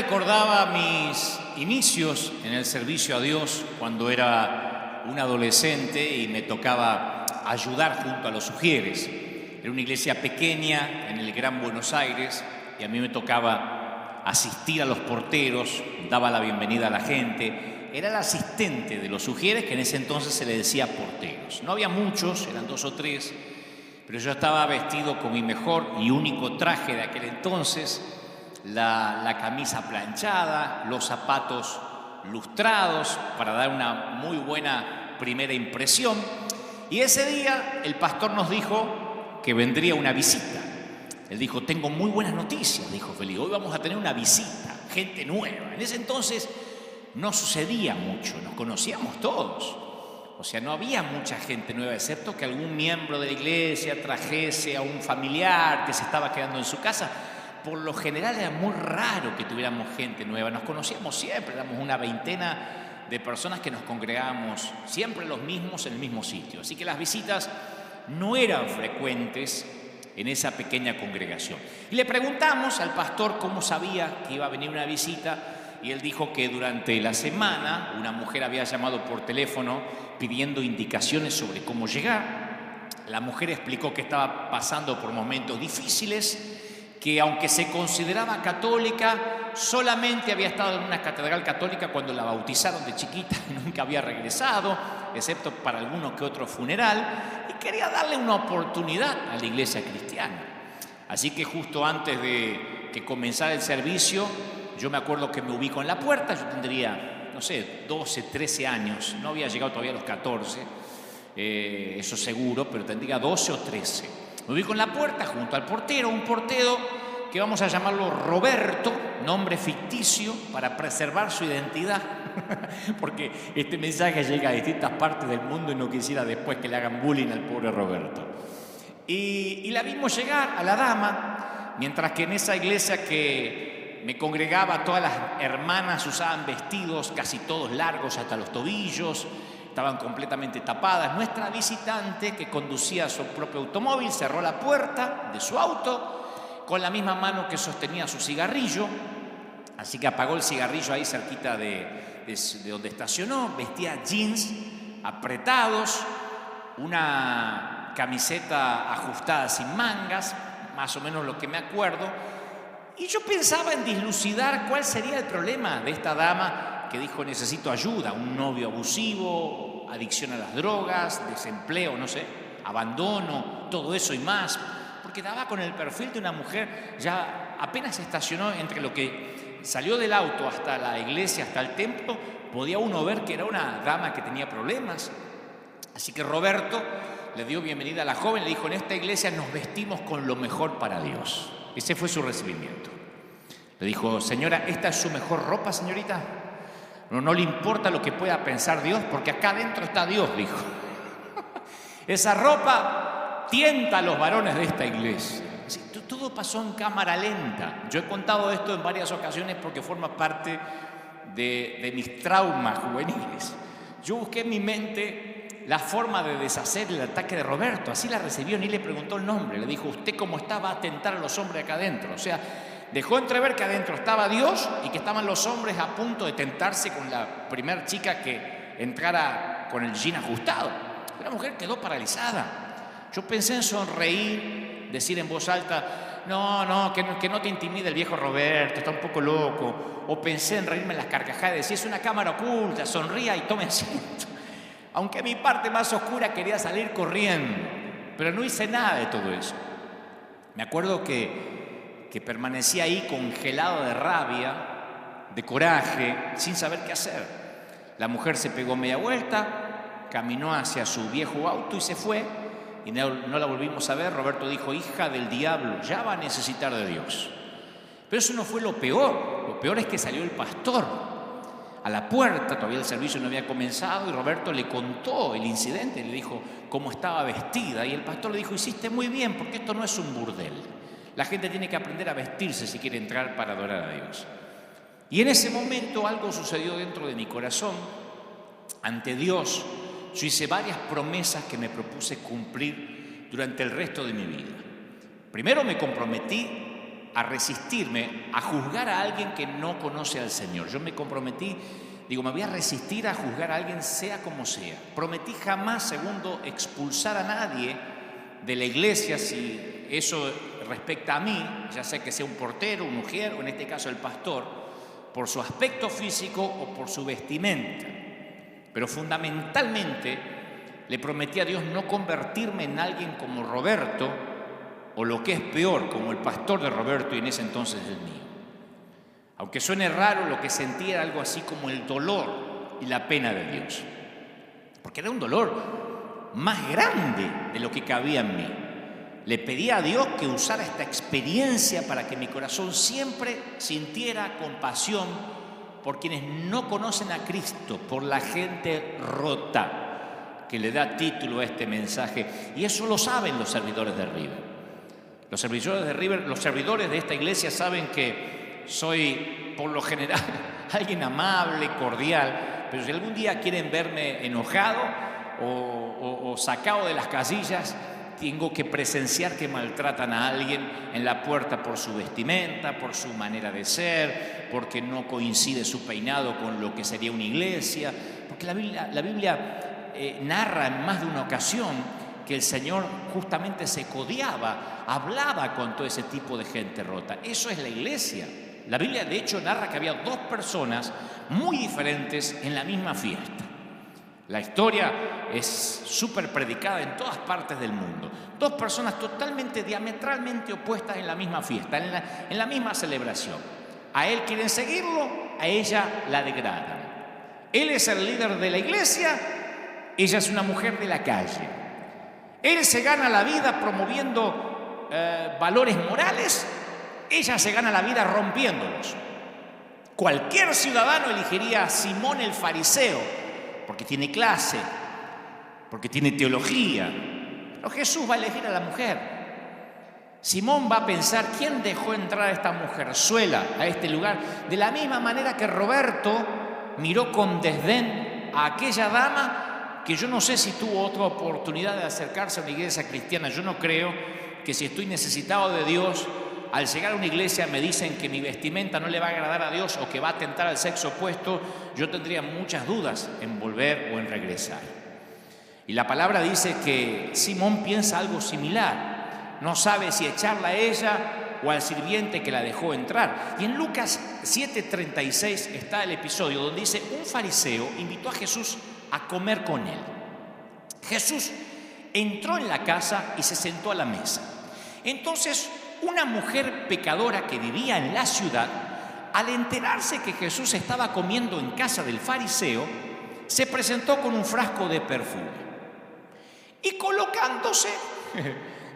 recordaba mis inicios en el servicio a Dios cuando era un adolescente y me tocaba ayudar junto a los sugieres. Era una iglesia pequeña en el Gran Buenos Aires y a mí me tocaba asistir a los porteros, daba la bienvenida a la gente. Era el asistente de los sugieres, que en ese entonces se le decía porteros. No había muchos, eran 2 o 3, pero yo estaba vestido con mi mejor y único traje de aquel entonces, la camisa planchada, los zapatos lustrados para dar una muy buena primera impresión. Y ese día el pastor nos dijo que vendría una visita. Él dijo: tengo muy buenas noticias, dijo Felipe, hoy vamos a tener una visita, gente nueva. En ese entonces no sucedía mucho, nos conocíamos todos. O sea, no había mucha gente nueva, excepto que algún miembro de la iglesia trajese a un familiar que se estaba quedando en su casa. Por lo general era muy raro que tuviéramos gente nueva, nos conocíamos siempre, éramos una veintena de personas que nos congregábamos siempre los mismos en el mismo sitio. Así que las visitas no eran frecuentes en esa pequeña congregación. Y le preguntamos al pastor cómo sabía que iba a venir una visita. Y él dijo que durante la semana una mujer había llamado por teléfono pidiendo indicaciones sobre cómo llegar. La mujer explicó que estaba pasando por momentos difíciles, que aunque se consideraba católica, solamente había estado en una catedral católica cuando la bautizaron de chiquita y nunca había regresado, excepto para alguno que otro funeral, y quería darle una oportunidad a la iglesia cristiana. Así que justo antes de que comenzara el servicio, yo me acuerdo que me ubico en la puerta. Yo tendría, 12, 13 años, no había llegado todavía a los 14, eso seguro, pero tendría 12 o 13. Me ubico en la puerta junto al portero, un portero que vamos a llamarlo Roberto, nombre ficticio para preservar su identidad, porque este mensaje llega a distintas partes del mundo y no quisiera después que le hagan bullying al pobre Roberto. Y la vimos llegar a la dama, mientras que en esa iglesia que me congregaba, todas las hermanas usaban vestidos casi todos largos hasta los tobillos, estaban completamente tapadas. Nuestra visitante, que conducía su propio automóvil, cerró la puerta de su auto con la misma mano que sostenía su cigarrillo, así que apagó el cigarrillo ahí cerquita de donde estacionó. Vestía jeans apretados, una camiseta ajustada sin mangas, más o menos lo que me acuerdo. Y yo pensaba en dilucidar cuál sería el problema de esta dama que dijo: necesito ayuda, un novio abusivo, adicción a las drogas, desempleo, abandono, todo eso y más, porque daba con el perfil de una mujer. Ya apenas estacionó, entre lo que salió del auto hasta la iglesia, hasta el templo, podía uno ver que era una dama que tenía problemas. Así que Roberto le dio bienvenida a la joven, le dijo: en esta iglesia nos vestimos con lo mejor para Dios. Ese fue su recibimiento. Le dijo: señora, ¿esta es su mejor ropa, señorita? No le importa lo que pueda pensar Dios, porque acá adentro está Dios, dijo. Esa ropa tienta a los varones de esta iglesia. Sí, todo pasó en cámara lenta. Yo he contado esto en varias ocasiones porque forma parte de mis traumas juveniles. Yo busqué en mi mente la forma de deshacer el ataque de Roberto. Así la recibió, ni le preguntó el nombre. Le dijo: usted cómo está va a tentar a los hombres acá adentro. O sea, dejó entrever que adentro estaba Dios y que estaban los hombres a punto de tentarse con la primer chica que entrara con el jean ajustado. La mujer quedó paralizada. Yo pensé en sonreír, decir en voz alta: que no te intimide el viejo Roberto, está un poco loco. O pensé en reírme en las carcajadas y decir: es una cámara oculta, sonría y tome asiento. Aunque mi parte más oscura quería salir corriendo, pero no hice nada de todo eso. Me acuerdo que permanecí ahí congelado de rabia, de coraje, sin saber qué hacer. La mujer se pegó media vuelta, caminó hacia su viejo auto y se fue, y no la volvimos a ver. Roberto dijo: hija del diablo, ya va a necesitar de Dios. Pero eso no fue lo peor es que salió el pastor a la puerta, todavía el servicio no había comenzado, y Roberto le contó el incidente, le dijo cómo estaba vestida, y el pastor le dijo: hiciste muy bien, porque esto no es un burdel. La gente tiene que aprender a vestirse si quiere entrar para adorar a Dios. Y en ese momento algo sucedió dentro de mi corazón. Ante Dios, yo hice varias promesas que me propuse cumplir durante el resto de mi vida. Primero me comprometí a resistirme a juzgar a alguien que no conoce al Señor. Yo me comprometí, me voy a resistir a juzgar a alguien sea como sea. Prometí jamás, segundo, expulsar a nadie de la iglesia si eso respecta a mí, ya sea que sea un portero, un mujer o en este caso el pastor, por su aspecto físico o por su vestimenta. Pero fundamentalmente le prometí a Dios no convertirme en alguien como Roberto o lo que es peor, como el pastor de Roberto y en ese entonces el mío. Aunque suene raro, lo que sentía era algo así como el dolor y la pena de Dios. Porque era un dolor más grande de lo que cabía en mí. Le pedí a Dios que usara esta experiencia para que mi corazón siempre sintiera compasión por quienes no conocen a Cristo, por la gente rota, que le da título a este mensaje. Y eso lo saben los servidores de River. Los servidores de esta iglesia saben que soy, por lo general, alguien amable, cordial, pero si algún día quieren verme enojado o sacado de las casillas, tengo que presenciar que maltratan a alguien en la puerta por su vestimenta, por su manera de ser, porque no coincide su peinado con lo que sería una iglesia, porque la Biblia narra en más de una ocasión que el Señor justamente se codiaba, hablaba con todo ese tipo de gente rota. Eso es la iglesia. La Biblia de hecho narra que había dos personas muy diferentes en la misma fiesta. La historia es súper predicada en todas partes del mundo. Dos personas totalmente, diametralmente opuestas en la misma fiesta, en la misma celebración. A él quieren seguirlo, a ella la degradan. Él es el líder de la iglesia, ella es una mujer de la calle. Él se gana la vida promoviendo valores morales, ella se gana la vida rompiéndolos. Cualquier ciudadano elegiría a Simón el fariseo, porque tiene clase, porque tiene teología. Pero Jesús va a elegir a la mujer. Simón va a pensar, ¿quién dejó entrar a esta mujerzuela a este lugar? De la misma manera que Roberto miró con desdén a aquella dama que yo no sé si tuvo otra oportunidad de acercarse a una iglesia cristiana. Yo no creo que si estoy necesitado de Dios, al llegar a una iglesia me dicen que mi vestimenta no le va a agradar a Dios o que va a tentar al sexo opuesto, yo tendría muchas dudas en volver o en regresar. Y la palabra dice que Simón piensa algo similar. No sabe si echarla a ella o al sirviente que la dejó entrar. Y en Lucas 7:36 está el episodio donde dice: un fariseo invitó a Jesús a comer con él. Jesús entró en la casa y se sentó a la mesa. Entonces, una mujer pecadora que vivía en la ciudad, al enterarse que Jesús estaba comiendo en casa del fariseo, se presentó con un frasco de perfume. Y colocándose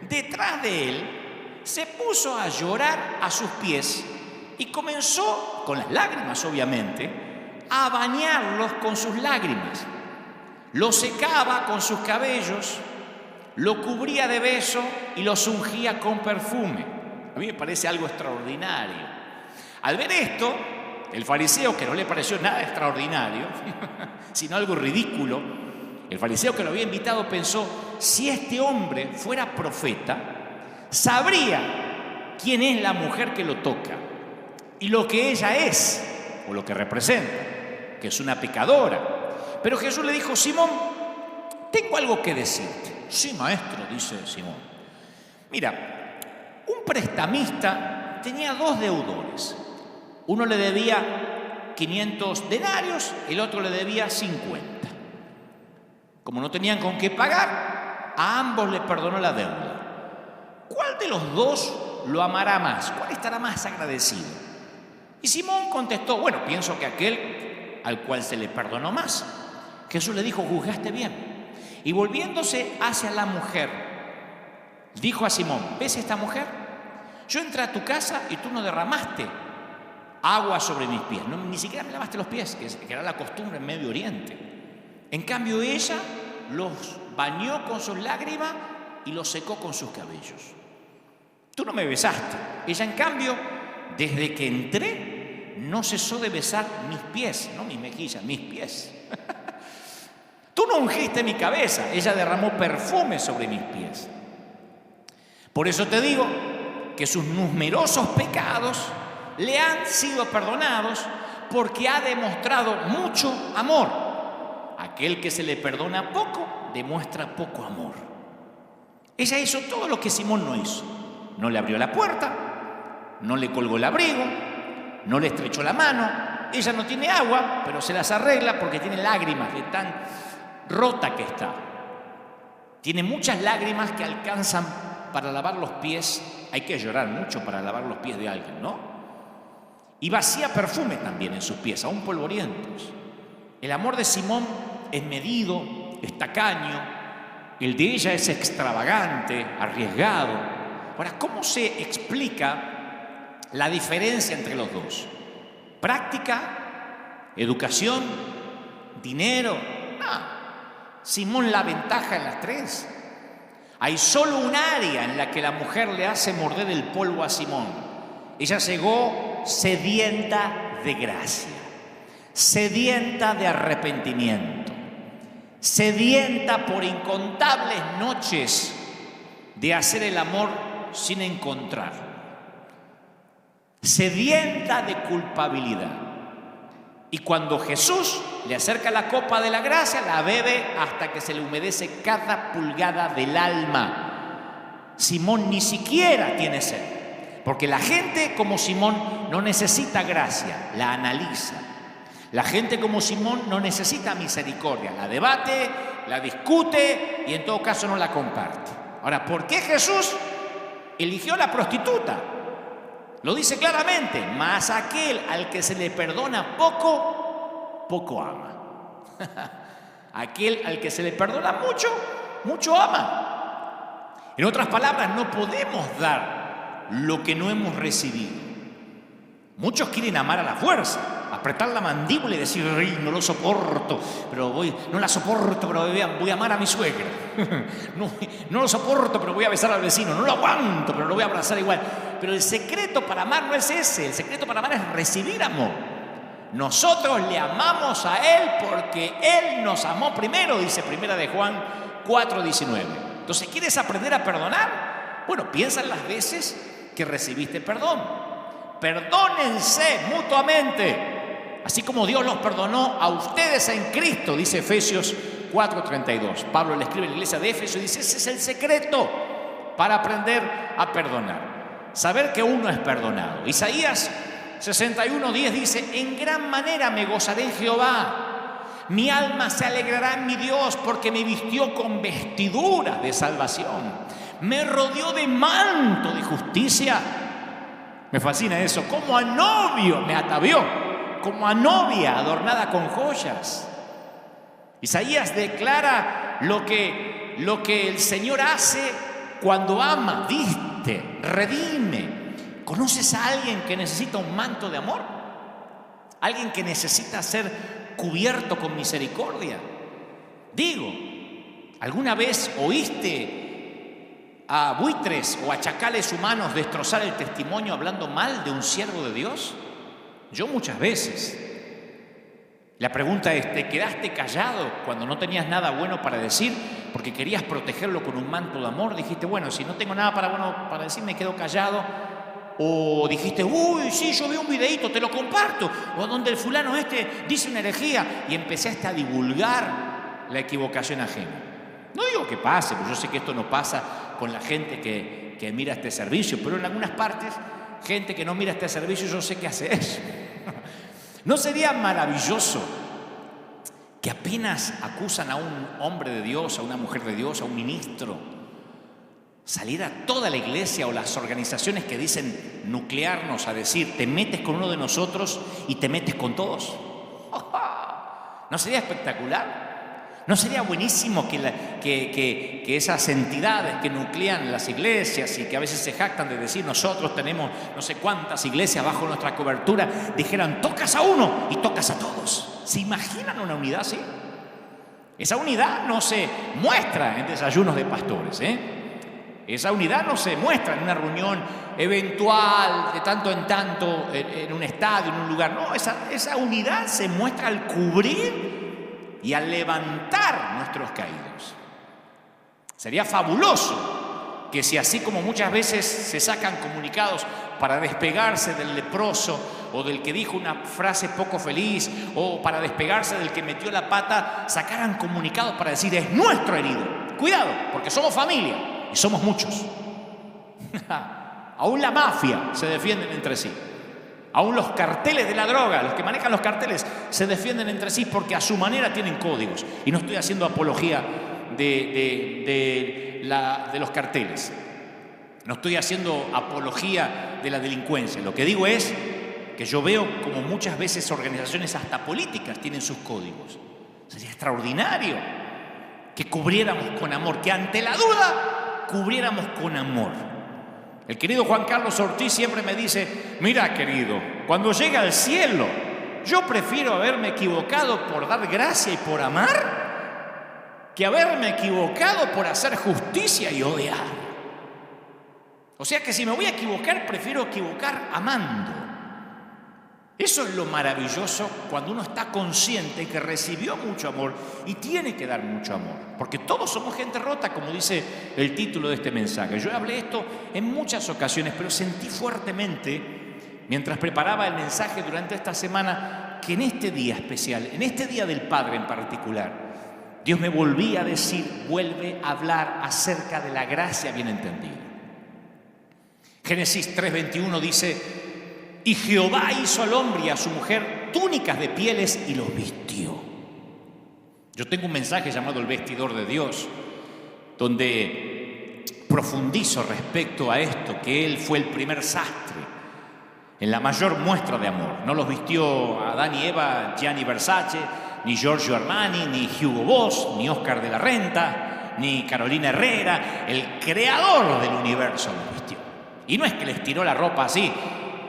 detrás de él, se puso a llorar a sus pies y comenzó, con las lágrimas obviamente, a bañarlos con sus lágrimas. Lo secaba con sus cabellos, lo cubría de besos y los ungía con perfume. A mí me parece algo extraordinario. Al ver esto, el fariseo, que no le pareció nada extraordinario, sino algo ridículo, el fariseo que lo había invitado pensó: si este hombre fuera profeta, sabría quién es la mujer que lo toca y lo que ella es, o lo que representa, que es una pecadora. Pero Jesús le dijo: Simón, tengo algo que decirte. Sí, maestro, dice Simón. Mira, un prestamista tenía dos deudores. Uno le debía 500 denarios, el otro le debía 50. Como no tenían con qué pagar, a ambos les perdonó la deuda. ¿Cuál de los dos lo amará más? ¿Cuál estará más agradecido? Y Simón contestó: bueno, pienso que aquel al cual se le perdonó más. Jesús le dijo: juzgaste bien. Y volviéndose hacia la mujer, dijo a Simón: ¿ves esta mujer? Yo entré a tu casa y tú no derramaste agua sobre mis pies, no, ni siquiera me lavaste los pies, que era la costumbre en Medio Oriente. En cambio ella los bañó con sus lágrimas y los secó con sus cabellos. Tú no me besaste. Ella, en cambio, desde que entré, no cesó de besar mis pies, no mis mejillas, mis pies. Tú no ungiste mi cabeza, ella derramó perfume sobre mis pies. Por eso te digo que sus numerosos pecados le han sido perdonados porque ha demostrado mucho amor. Aquel que se le perdona poco, demuestra poco amor. Ella hizo todo lo que Simón no hizo. No le abrió la puerta, no le colgó el abrigo, no le estrechó la mano. Ella no tiene agua, pero se las arregla porque tiene lágrimas de tan rota que está. Tiene muchas lágrimas que alcanzan para lavar los pies. Hay que llorar mucho para lavar los pies de alguien, ¿no? Y vacía perfume también en sus pies, aún polvorientos. El amor de Simón es medido, es tacaño. El de ella es extravagante, arriesgado. Ahora, ¿cómo se explica la diferencia entre los dos? ¿Práctica? ¿Educación? ¿Dinero? No. Simón la ventaja en las tres. Hay solo un área en la que la mujer le hace morder el polvo a Simón. Ella llegó sedienta de gracia, sedienta de arrepentimiento, sedienta por incontables noches de hacer el amor sin encontrar, sedienta de culpabilidad. Y cuando Jesús le acerca la copa de la gracia, la bebe hasta que se le humedece cada pulgada del alma. Simón ni siquiera tiene sed, porque la gente como Simón no necesita gracia, la analiza. La gente como Simón no necesita misericordia, la debate, la discute y en todo caso no la comparte. Ahora, ¿por qué Jesús eligió a la prostituta? Lo dice claramente: mas aquel al que se le perdona poco, poco ama. Aquel al que se le perdona mucho, mucho ama. En otras palabras, no podemos dar lo que no hemos recibido. Muchos quieren amar a la fuerza, apretar la mandíbula y decir: "Ay, no lo soporto, no la soporto, pero voy a amar a mi suegra. No lo soporto, pero voy a besar al vecino. No lo aguanto, pero lo voy a abrazar igual". Pero el secreto para amar no es ese. El secreto para amar es recibir amor. Nosotros le amamos a Él porque Él nos amó primero, dice 1 de Juan 4:19. Entonces, ¿quieres aprender a perdonar? Bueno, piensa en las veces que recibiste perdón. Perdónense mutuamente, así como Dios los perdonó a ustedes en Cristo, dice Efesios 4:32. Pablo le escribe a la iglesia de Éfeso y dice: ese es el secreto para aprender a perdonar, saber que uno es perdonado. Isaías 61:10 dice: en gran manera me gozaré en Jehová, mi alma se alegrará en mi Dios, porque me vistió con vestiduras de salvación, me rodeó de manto de justicia. Me fascina eso, como a novio me atavió, como a novia adornada con joyas. Isaías declara lo que el Señor hace cuando ama, viste, redime. ¿Conoces a alguien que necesita un manto de amor? ¿Alguien que necesita ser cubierto con misericordia? Digo, ¿alguna vez oíste a buitres o a chacales humanos destrozar el testimonio hablando mal de un siervo de Dios? Yo muchas veces. La pregunta es: ¿te quedaste callado cuando no tenías nada bueno para decir porque querías protegerlo con un manto de amor? Dijiste: bueno, si no tengo nada bueno para decir, me quedo callado. O dijiste: uy, sí, yo vi un videíto, te lo comparto, o donde el fulano dice una herejía, y empezaste a divulgar la equivocación ajena. No digo que pase, porque yo sé que esto no pasa con la gente que mira este servicio, pero en algunas partes, gente que no mira este servicio, yo sé que hace eso. ¿No sería maravilloso que apenas acusan a un hombre de Dios, a una mujer de Dios, a un ministro, saliera toda la iglesia o las organizaciones que dicen nuclearnos a decir: te metes con uno de nosotros y te metes con todos? ¿No sería espectacular? ¿No sería buenísimo que esas entidades que nuclean las iglesias y que a veces se jactan de decir: nosotros tenemos no sé cuántas iglesias bajo nuestra cobertura, dijeran: tocas a uno y tocas a todos? ¿Se imaginan una unidad así? Esa unidad no se muestra en desayunos de pastores, Esa unidad no se muestra en una reunión eventual, de tanto en tanto, en un estadio, en un lugar. No, esa unidad se muestra al cubrir y al levantar nuestros caídos. Sería fabuloso que si así como muchas veces se sacan comunicados para despegarse del leproso o del que dijo una frase poco feliz o para despegarse del que metió la pata, sacaran comunicados para decir es nuestro herido. Cuidado, porque somos familia y somos muchos. Aún la mafia se defienden entre sí. Aún los carteles de la droga, los que manejan los carteles, se defienden entre sí porque a su manera tienen códigos. Y no estoy haciendo apología de los carteles. No estoy haciendo apología de la delincuencia. Lo que digo es que yo veo como muchas veces organizaciones hasta políticas tienen sus códigos. Sería extraordinario que cubriéramos con amor, que ante la duda cubriéramos con amor. El querido Juan Carlos Ortiz siempre me dice, mira querido, cuando llegue al cielo, yo prefiero haberme equivocado por dar gracia y por amar, que haberme equivocado por hacer justicia y odiar. O sea que si me voy a equivocar, prefiero equivocar amando. Eso es lo maravilloso cuando uno está consciente que recibió mucho amor y tiene que dar mucho amor. Porque todos somos gente rota, como dice el título de este mensaje. Yo hablé esto en muchas ocasiones, pero sentí fuertemente, mientras preparaba el mensaje durante esta semana, que en este día especial, en este Día del Padre en particular, Dios me volvía a decir, vuelve a hablar acerca de la gracia bien entendida. Génesis 3:21 dice, y Jehová hizo al hombre y a su mujer túnicas de pieles y los vistió. Yo tengo un mensaje llamado El Vestidor de Dios, donde profundizo respecto a esto, que Él fue el primer sastre en la mayor muestra de amor. No los vistió Adán y Eva, Gianni Versace, ni Giorgio Armani, ni Hugo Boss, ni Oscar de la Renta, ni Carolina Herrera. El creador del universo los vistió. Y no es que les tiró la ropa así,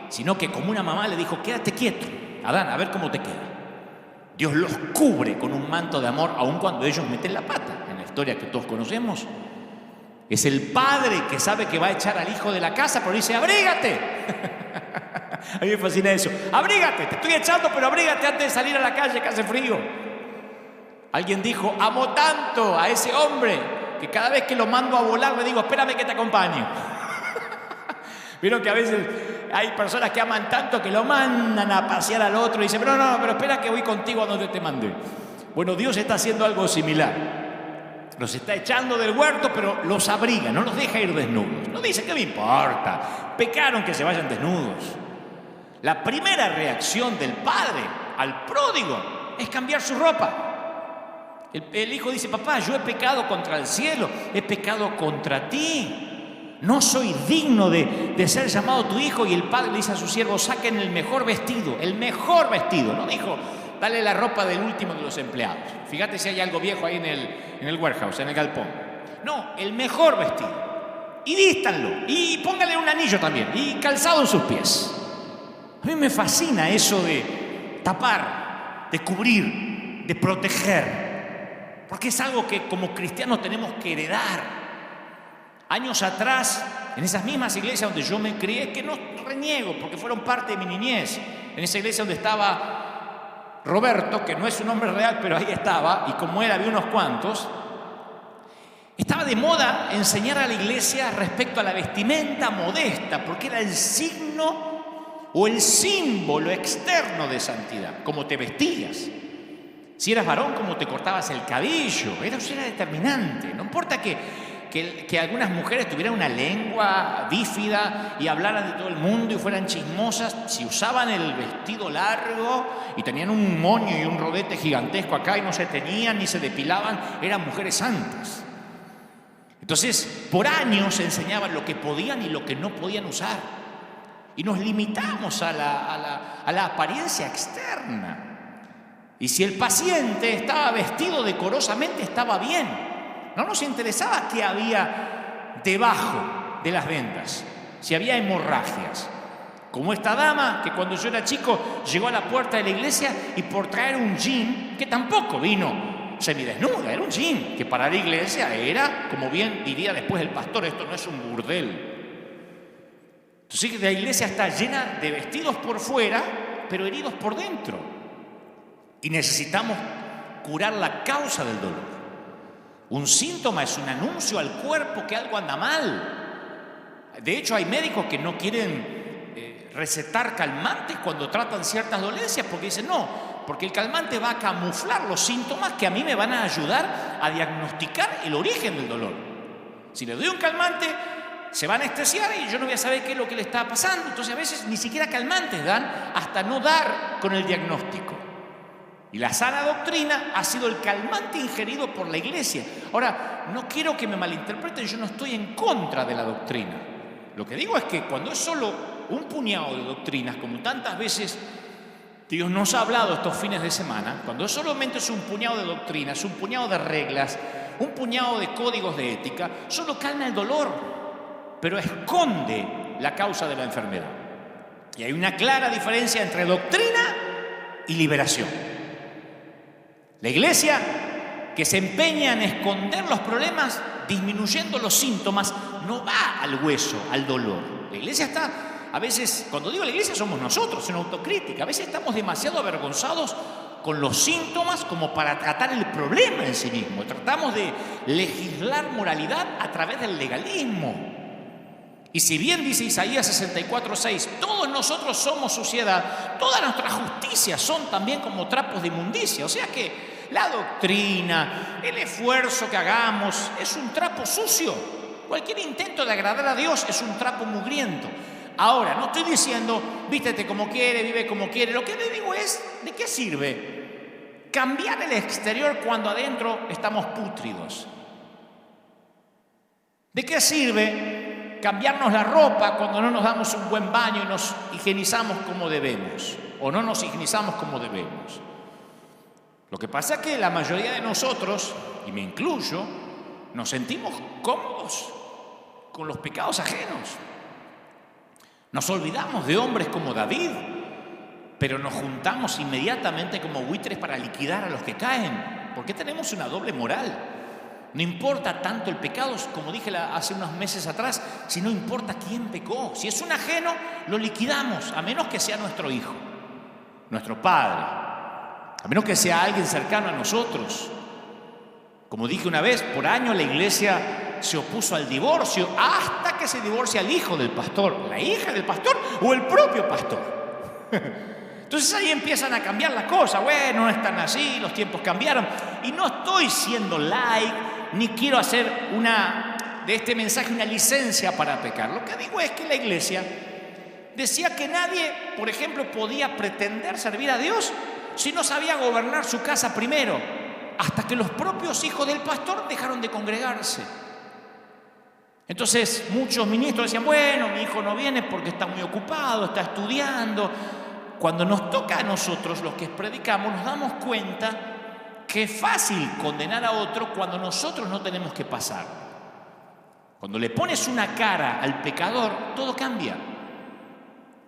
sino que como una mamá le dijo, quédate quieto, Adán, a ver cómo te queda. Dios los cubre con un manto de amor, aun cuando ellos meten la pata. En la historia que todos conocemos, es el padre que sabe que va a echar al hijo de la casa, pero dice, abrígate. A mí me fascina eso. Abrígate, te estoy echando, pero abrígate antes de salir a la calle que hace frío. Alguien dijo, amo tanto a ese hombre que cada vez que lo mando a volar le digo, espérame que te acompañe. Vieron que a veces hay personas que aman tanto que lo mandan a pasear al otro y dicen, pero espera que voy contigo a donde te mandé. Bueno, Dios está haciendo algo similar. Los está echando del huerto, pero los abriga, no los deja ir desnudos. No dice, ¿qué me importa? Pecaron, que se vayan desnudos. La primera reacción del padre al pródigo es cambiar su ropa. El hijo dice, papá, yo he pecado contra el cielo, he pecado contra ti. No soy digno de ser llamado tu hijo. Y el padre le dice a su siervo, saquen el mejor vestido. No dijo, dale la ropa del último de los empleados. Fíjate si hay algo viejo ahí en el warehouse, en el galpón. No, el mejor vestido. Y vístanlo. Y póngale un anillo también. Y calzado en sus pies. A mí me fascina eso de tapar, de cubrir, de proteger. Porque es algo que como cristianos tenemos que heredar. Años atrás, en esas mismas iglesias donde yo me crié, que no reniego porque fueron parte de mi niñez, en esa iglesia donde estaba Roberto, que no es su nombre real, pero ahí estaba, y como él había unos cuantos, estaba de moda enseñar a la iglesia respecto a la vestimenta modesta, porque era el signo o el símbolo externo de santidad, cómo te vestías. Si eras varón, cómo te cortabas el cabello, eso era determinante. No importa que algunas mujeres tuvieran una lengua bífida y hablaran de todo el mundo y fueran chismosas, si usaban el vestido largo y tenían un moño y un rodete gigantesco acá y no se teñían ni se depilaban, eran mujeres santas. Entonces, por años se enseñaban lo que podían y lo que no podían usar. Y nos limitamos a la apariencia externa. Y si el paciente estaba vestido decorosamente, estaba bien. No nos interesaba qué había debajo de las vendas, si había hemorragias. Como esta dama que cuando yo era chico llegó a la puerta de la iglesia y por traer un jean, que tampoco vino semidesnuda, era un jean, que para la iglesia era, como bien diría después el pastor, esto no es un burdel. Entonces la iglesia está llena de vestidos por fuera, pero heridos por dentro. Y necesitamos curar la causa del dolor. Un síntoma es un anuncio al cuerpo que algo anda mal. De hecho, hay médicos que no quieren recetar calmantes cuando tratan ciertas dolencias porque dicen no, porque el calmante va a camuflar los síntomas que a mí me van a ayudar a diagnosticar el origen del dolor. Si le doy un calmante, se va a anestesiar y yo no voy a saber qué es lo que le está pasando. Entonces a veces ni siquiera calmantes dan hasta no dar con el diagnóstico. Y la sana doctrina ha sido el calmante ingerido por la iglesia. Ahora, no quiero que me malinterpreten, yo no estoy en contra de la doctrina. Lo que digo es que cuando es solo un puñado de doctrinas, como tantas veces Dios nos ha hablado estos fines de semana, cuando solamente es un puñado de doctrinas, un puñado de reglas, un puñado de códigos de ética, solo calma el dolor, pero esconde la causa de la enfermedad. Y hay una clara diferencia entre doctrina y liberación. La iglesia que se empeña en esconder los problemas, disminuyendo los síntomas, no va al hueso, al dolor. La iglesia está, a veces, cuando digo la iglesia somos nosotros, en autocrítica. A veces estamos demasiado avergonzados con los síntomas como para tratar el problema en sí mismo. Tratamos de legislar moralidad a través del legalismo. Y si bien dice Isaías 64:6, todos nosotros somos suciedad, todas nuestras justicias son también como trapos de inmundicia. O sea que la doctrina, el esfuerzo que hagamos es un trapo sucio. Cualquier intento de agradar a Dios es un trapo mugriento. Ahora, no estoy diciendo, vístete como quiere, vive como quiere. Lo que le digo es, ¿de qué sirve cambiar el exterior cuando adentro estamos pútridos? ¿De qué sirve cambiarnos la ropa cuando no nos damos un buen baño y nos higienizamos como debemos? O no nos higienizamos como debemos. Lo que pasa es que la mayoría de nosotros, y me incluyo, nos sentimos cómodos con los pecados ajenos. Nos olvidamos de hombres como David, pero nos juntamos inmediatamente como buitres para liquidar a los que caen. ¿Por qué tenemos una doble moral? No importa tanto el pecado, como dije hace unos meses atrás, si no importa quién pecó. Si es un ajeno, lo liquidamos, a menos que sea nuestro hijo, nuestro padre, a menos que sea alguien cercano a nosotros. Como dije una vez, por años la iglesia se opuso al divorcio hasta que se divorcia el hijo del pastor, la hija del pastor o el propio pastor. Entonces ahí empiezan a cambiar las cosas. Bueno, no están así, los tiempos cambiaron. Y no estoy siendo light, ni quiero hacer de este mensaje una licencia para pecar. Lo que digo es que la iglesia decía que nadie, por ejemplo, podía pretender servir a Dios si no sabía gobernar su casa primero, hasta que los propios hijos del pastor dejaron de congregarse. Entonces muchos ministros decían, bueno, mi hijo no viene porque está muy ocupado, está estudiando. Cuando nos toca a nosotros, los que predicamos, nos damos cuenta que es fácil condenar a otro cuando nosotros no tenemos que pasar. Cuando le pones una cara al pecador, todo cambia.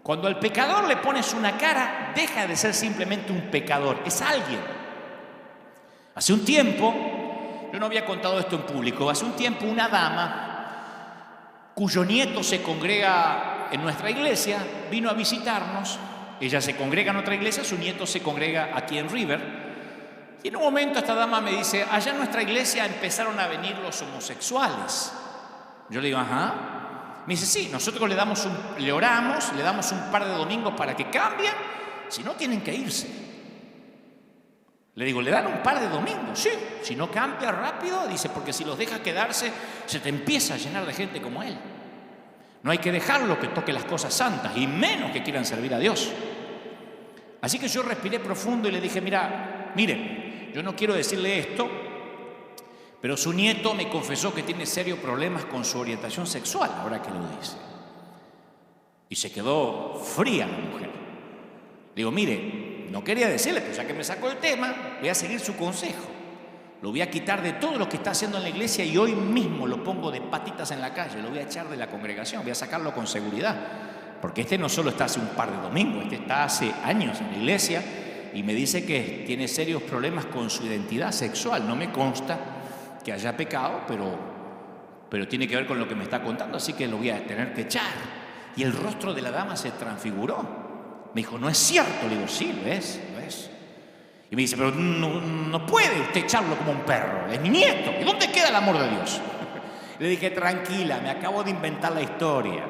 Cuando al pecador le pones una cara, deja de ser simplemente un pecador, es alguien. Hace un tiempo, yo no había contado esto en público, hace un tiempo una dama cuyo nieto se congrega en nuestra iglesia vino a visitarnos. Ella se congrega en otra iglesia, su nieto se congrega aquí en River. Y en un momento esta dama me dice, allá en nuestra iglesia empezaron a venir los homosexuales. Yo le digo, ajá. Me dice, sí, nosotros le oramos, le damos un par de domingos para que cambien, si no tienen que irse. Le digo, ¿le dan un par de domingos? Sí, si no cambia rápido, dice, porque si los dejas quedarse, se te empieza a llenar de gente como él. No hay que dejarlo que toque las cosas santas, y menos que quieran servir a Dios. Así que yo respiré profundo y le dije, mire, yo no quiero decirle esto, pero su nieto me confesó que tiene serios problemas con su orientación sexual, ahora que lo dice. Y se quedó fría la mujer. Digo, mire, no quería decirle, pero ya que me sacó el tema, voy a seguir su consejo. Lo voy a quitar de todo lo que está haciendo en la iglesia y hoy mismo lo pongo de patitas en la calle, lo voy a echar de la congregación, voy a sacarlo con seguridad. Porque este no solo está hace un par de domingos, este está hace años en la iglesia y me dice que tiene serios problemas con su identidad sexual. No me consta que haya pecado, pero tiene que ver con lo que me está contando, así que lo voy a tener que echar. Y el rostro de la dama se transfiguró. Me dijo, ¿no es cierto? Le digo, sí, lo es. Y me dice, pero no puede usted echarlo como un perro, es mi nieto. ¿Y dónde queda el amor de Dios? Le dije, tranquila, me acabo de inventar la historia.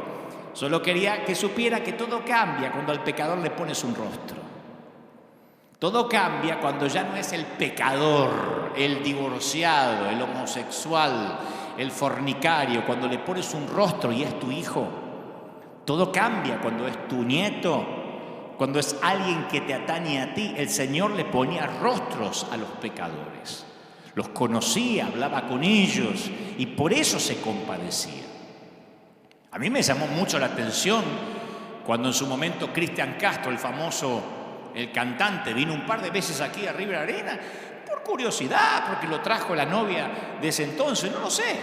Solo quería que supiera que todo cambia cuando al pecador le pones un rostro. Todo cambia cuando ya no es el pecador, el divorciado, el homosexual, el fornicario, cuando le pones un rostro y es tu hijo. Todo cambia cuando es tu nieto, cuando es alguien que te atañe a ti. El Señor le ponía rostros a los pecadores. Los conocía, hablaba con ellos y por eso se compadecía. A mí me llamó mucho la atención cuando en su momento Cristian Castro, el famoso el cantante, vino un par de veces aquí a River Arena por curiosidad, porque lo trajo la novia de ese entonces, no lo sé.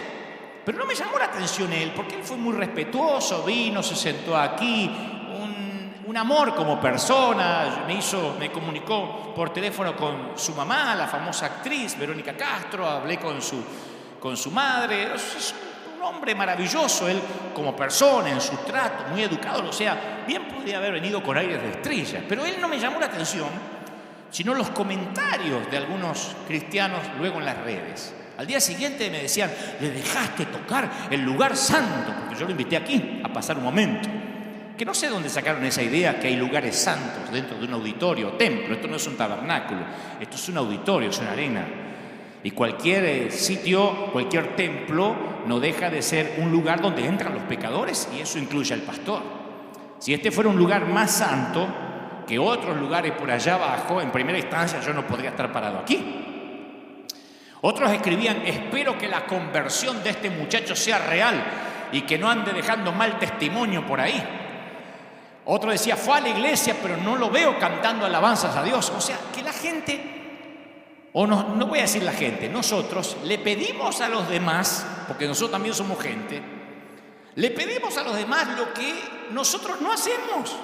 Pero no me llamó la atención él, porque él fue muy respetuoso, vino, se sentó aquí, un amor como persona, me comunicó por teléfono con su mamá, la famosa actriz Verónica Castro, hablé con su madre. Es un hombre maravilloso, él como persona, en su trato, muy educado, o sea, bien podría haber venido con aires de estrella, pero él no me llamó la atención, sino los comentarios de algunos cristianos luego en las redes. Al día siguiente me decían, le dejaste tocar el lugar santo, porque yo lo invité aquí a pasar un momento. Que no sé dónde sacaron esa idea que hay lugares santos dentro de un auditorio o templo. Esto no es un tabernáculo, esto es un auditorio, es una arena. Y cualquier sitio, cualquier templo no deja de ser un lugar donde entran los pecadores, y eso incluye al pastor. Si este fuera un lugar más santo que otros lugares por allá abajo, en primera instancia yo no podría estar parado aquí. Otros escribían, espero que la conversión de este muchacho sea real y que no ande dejando mal testimonio por ahí. Otro decía, fue a la iglesia pero no lo veo cantando alabanzas a Dios. O sea, que la gente, o no voy a decir la gente, nosotros le pedimos a los demás, porque nosotros también somos gente, le pedimos a los demás lo que nosotros no hacemos.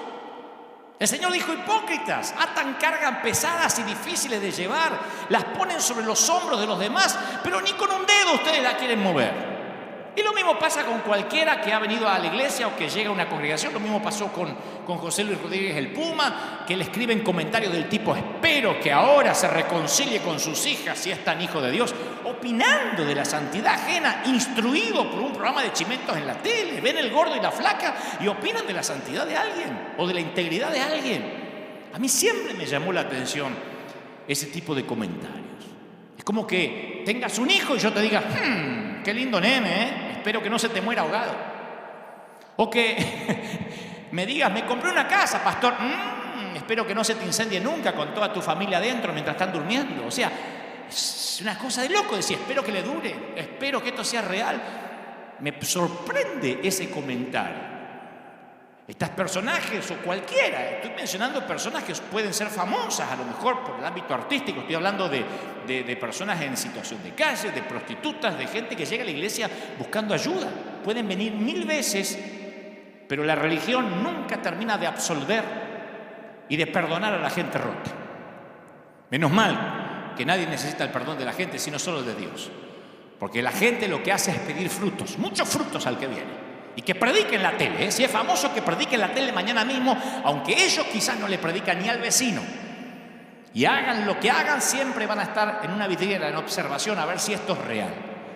El Señor dijo, hipócritas, atan cargas pesadas y difíciles de llevar, las ponen sobre los hombros de los demás, pero ni con un dedo ustedes la quieren mover. Y lo mismo pasa con cualquiera que ha venido a la iglesia o que llega a una congregación. Lo mismo pasó con José Luis Rodríguez el Puma, que le escriben comentarios del tipo, espero que ahora se reconcilie con sus hijas si es tan hijo de Dios, opinando de la santidad ajena, instruido por un programa de chimentos en la tele. Ven el gordo y la flaca y opinan de la santidad de alguien o de la integridad de alguien. A mí siempre me llamó la atención ese tipo de comentarios. Es como que tengas un hijo y yo te diga, qué lindo nene, ¿eh? Espero que no se te muera ahogado. O que me digas, me compré una casa, pastor, espero que no se te incendie nunca con toda tu familia adentro mientras están durmiendo. O sea, es una cosa de loco decir, espero que le dure, espero que esto sea real. Me sorprende ese comentario. Estos personajes o cualquiera, estoy mencionando personas que pueden ser famosas a lo mejor por el ámbito artístico, estoy hablando de personas en situación de calle, de prostitutas, de gente que llega a la iglesia buscando ayuda. Pueden venir 1000 veces, pero la religión nunca termina de absolver y de perdonar a la gente rota. Menos mal que nadie necesita el perdón de la gente, sino solo de Dios. Porque la gente lo que hace es pedir frutos, muchos frutos al que viene. Y que predique en la tele, si es famoso que predique en la tele mañana mismo, aunque ellos quizás no le predican ni al vecino. Y hagan lo que hagan, siempre van a estar en una vidriera, en observación, a ver si esto es real.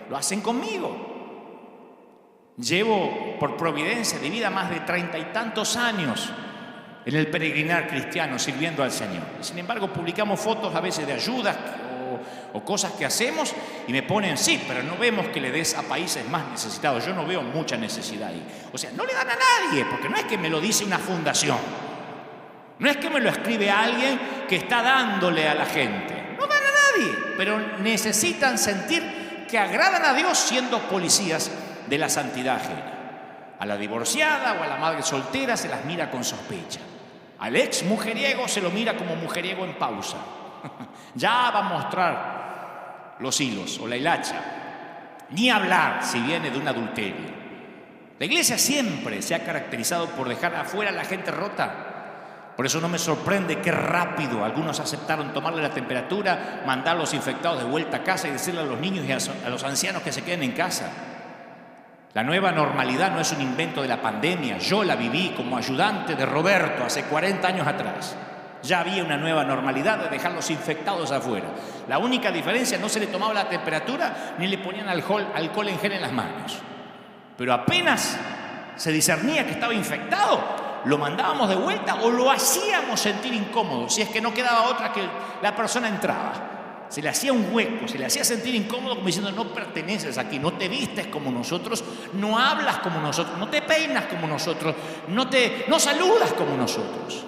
Lo hacen conmigo. Llevo por providencia de vida más de 30 y tantos años en el peregrinar cristiano, sirviendo al Señor. Y sin embargo, publicamos fotos a veces de ayudas o cosas que hacemos y me ponen, sí, pero no vemos que le des a países más necesitados. Yo no veo mucha necesidad ahí. O sea, no le dan a nadie, porque no es que me lo dice una fundación. No es que me lo escribe alguien que está dándole a la gente. No dan a nadie, pero necesitan sentir que agradan a Dios siendo policías de la santidad ajena. A la divorciada o a la madre soltera se las mira con sospecha. Al ex mujeriego se lo mira como mujeriego en pausa. Ya va a mostrar los hilos o la hilacha. Ni hablar si viene de un adulterio. La iglesia siempre se ha caracterizado por dejar afuera a la gente rota. Por eso no me sorprende qué rápido algunos aceptaron tomarle la temperatura, mandar a los infectados de vuelta a casa y decirle a los niños y a los ancianos que se queden en casa. La nueva normalidad no es un invento de la pandemia. Yo la viví como ayudante de Roberto hace 40 años atrás. Ya había una nueva normalidad de dejarlos infectados afuera. La única diferencia, no se le tomaba la temperatura ni le ponían alcohol en gel en las manos. Pero apenas se discernía que estaba infectado, lo mandábamos de vuelta o lo hacíamos sentir incómodo, si es que no quedaba otra que la persona entraba. Se le hacía un hueco, se le hacía sentir incómodo como diciendo: no perteneces aquí, no te vistes como nosotros, no hablas como nosotros, no te peinas como nosotros, no saludas como nosotros.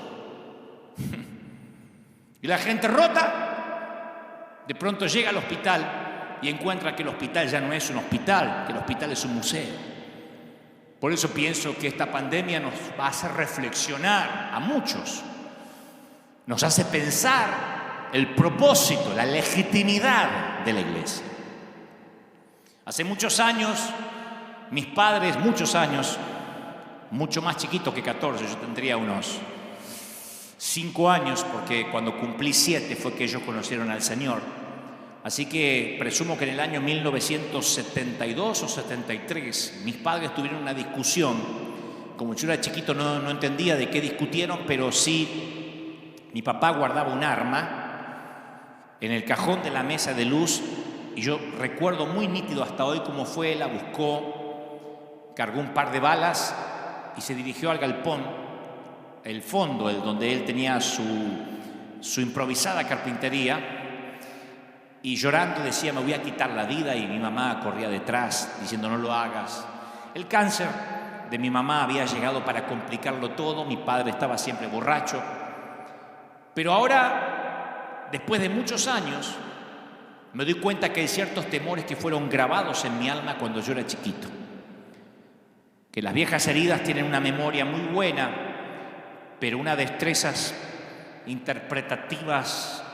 Y la gente rota de pronto llega al hospital y encuentra que el hospital ya no es un hospital, que el hospital es un museo. Por eso pienso que esta pandemia nos va a hacer reflexionar a muchos, nos hace pensar el propósito, la legitimidad de la iglesia. Hace muchos años, mis padres, muchos años, mucho más chiquito que 14, yo tendría unos 5 años, porque cuando cumplí 7 fue que ellos conocieron al Señor. Así que presumo que en el año 1972 o 73 mis padres tuvieron una discusión. Como yo era chiquito no entendía de qué discutieron, pero sí, mi papá guardaba un arma en el cajón de la mesa de luz y yo recuerdo muy nítido hasta hoy cómo fue. La buscó, cargó un par de balas y se dirigió al galpón, el fondo, donde él tenía su improvisada carpintería, y llorando decía: me voy a quitar la vida, y mi mamá corría detrás diciendo: no lo hagas. El cáncer de mi mamá había llegado para complicarlo todo, mi padre estaba siempre borracho, pero ahora, después de muchos años, me doy cuenta que hay ciertos temores que fueron grabados en mi alma cuando yo era chiquito, que las viejas heridas tienen una memoria muy buena, pero unas destrezas interpretativas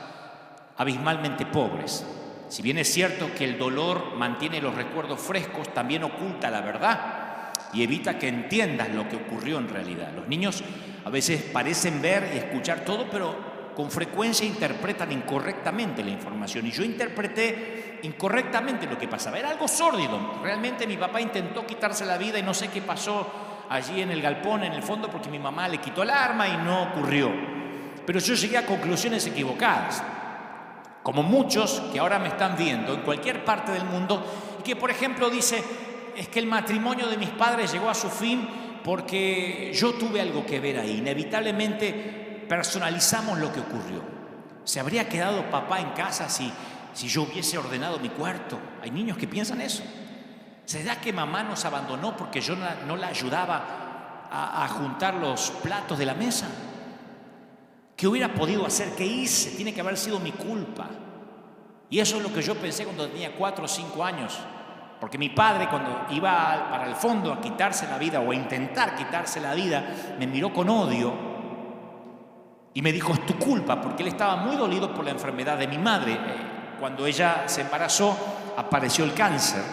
abismalmente pobres. Si bien es cierto que el dolor mantiene los recuerdos frescos, también oculta la verdad y evita que entiendas lo que ocurrió en realidad. Los niños a veces parecen ver y escuchar todo, pero con frecuencia interpretan incorrectamente la información. Y yo interpreté incorrectamente lo que pasaba. Era algo sórdido. Realmente mi papá intentó quitarse la vida y no sé qué pasó allí en el galpón, en el fondo, porque mi mamá le quitó el arma y no ocurrió. Pero yo llegué a conclusiones equivocadas, como muchos que ahora me están viendo en cualquier parte del mundo y que, por ejemplo, dice: es que el matrimonio de mis padres llegó a su fin porque yo tuve algo que ver ahí. Inevitablemente personalizamos lo que ocurrió. ¿Se habría quedado papá en casa si yo hubiese ordenado mi cuarto? Hay niños que piensan eso. ¿Será que mamá nos abandonó porque yo no la ayudaba a juntar los platos de la mesa? ¿Qué hubiera podido hacer? ¿Qué hice? Tiene que haber sido mi culpa. Y eso es lo que yo pensé cuando tenía 4 o 5 años. Porque mi padre, cuando iba para el fondo a quitarse la vida o a intentar quitarse la vida, me miró con odio y me dijo: es tu culpa, porque él estaba muy dolido por la enfermedad de mi madre. Cuando ella se embarazó, apareció el cáncer.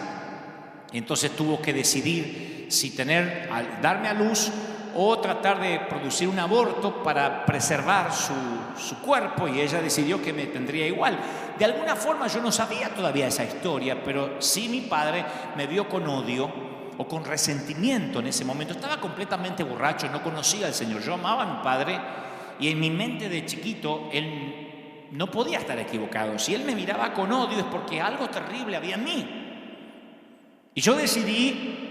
Entonces tuvo que decidir si darme a luz o tratar de producir un aborto para preservar su cuerpo, y ella decidió que me tendría igual. De alguna forma yo no sabía todavía esa historia, pero sí mi padre me vio con odio o con resentimiento en ese momento. Estaba completamente borracho, no conocía al Señor. Yo amaba a mi padre y en mi mente de chiquito él no podía estar equivocado. Si él me miraba con odio es porque algo terrible había en mí. Y yo decidí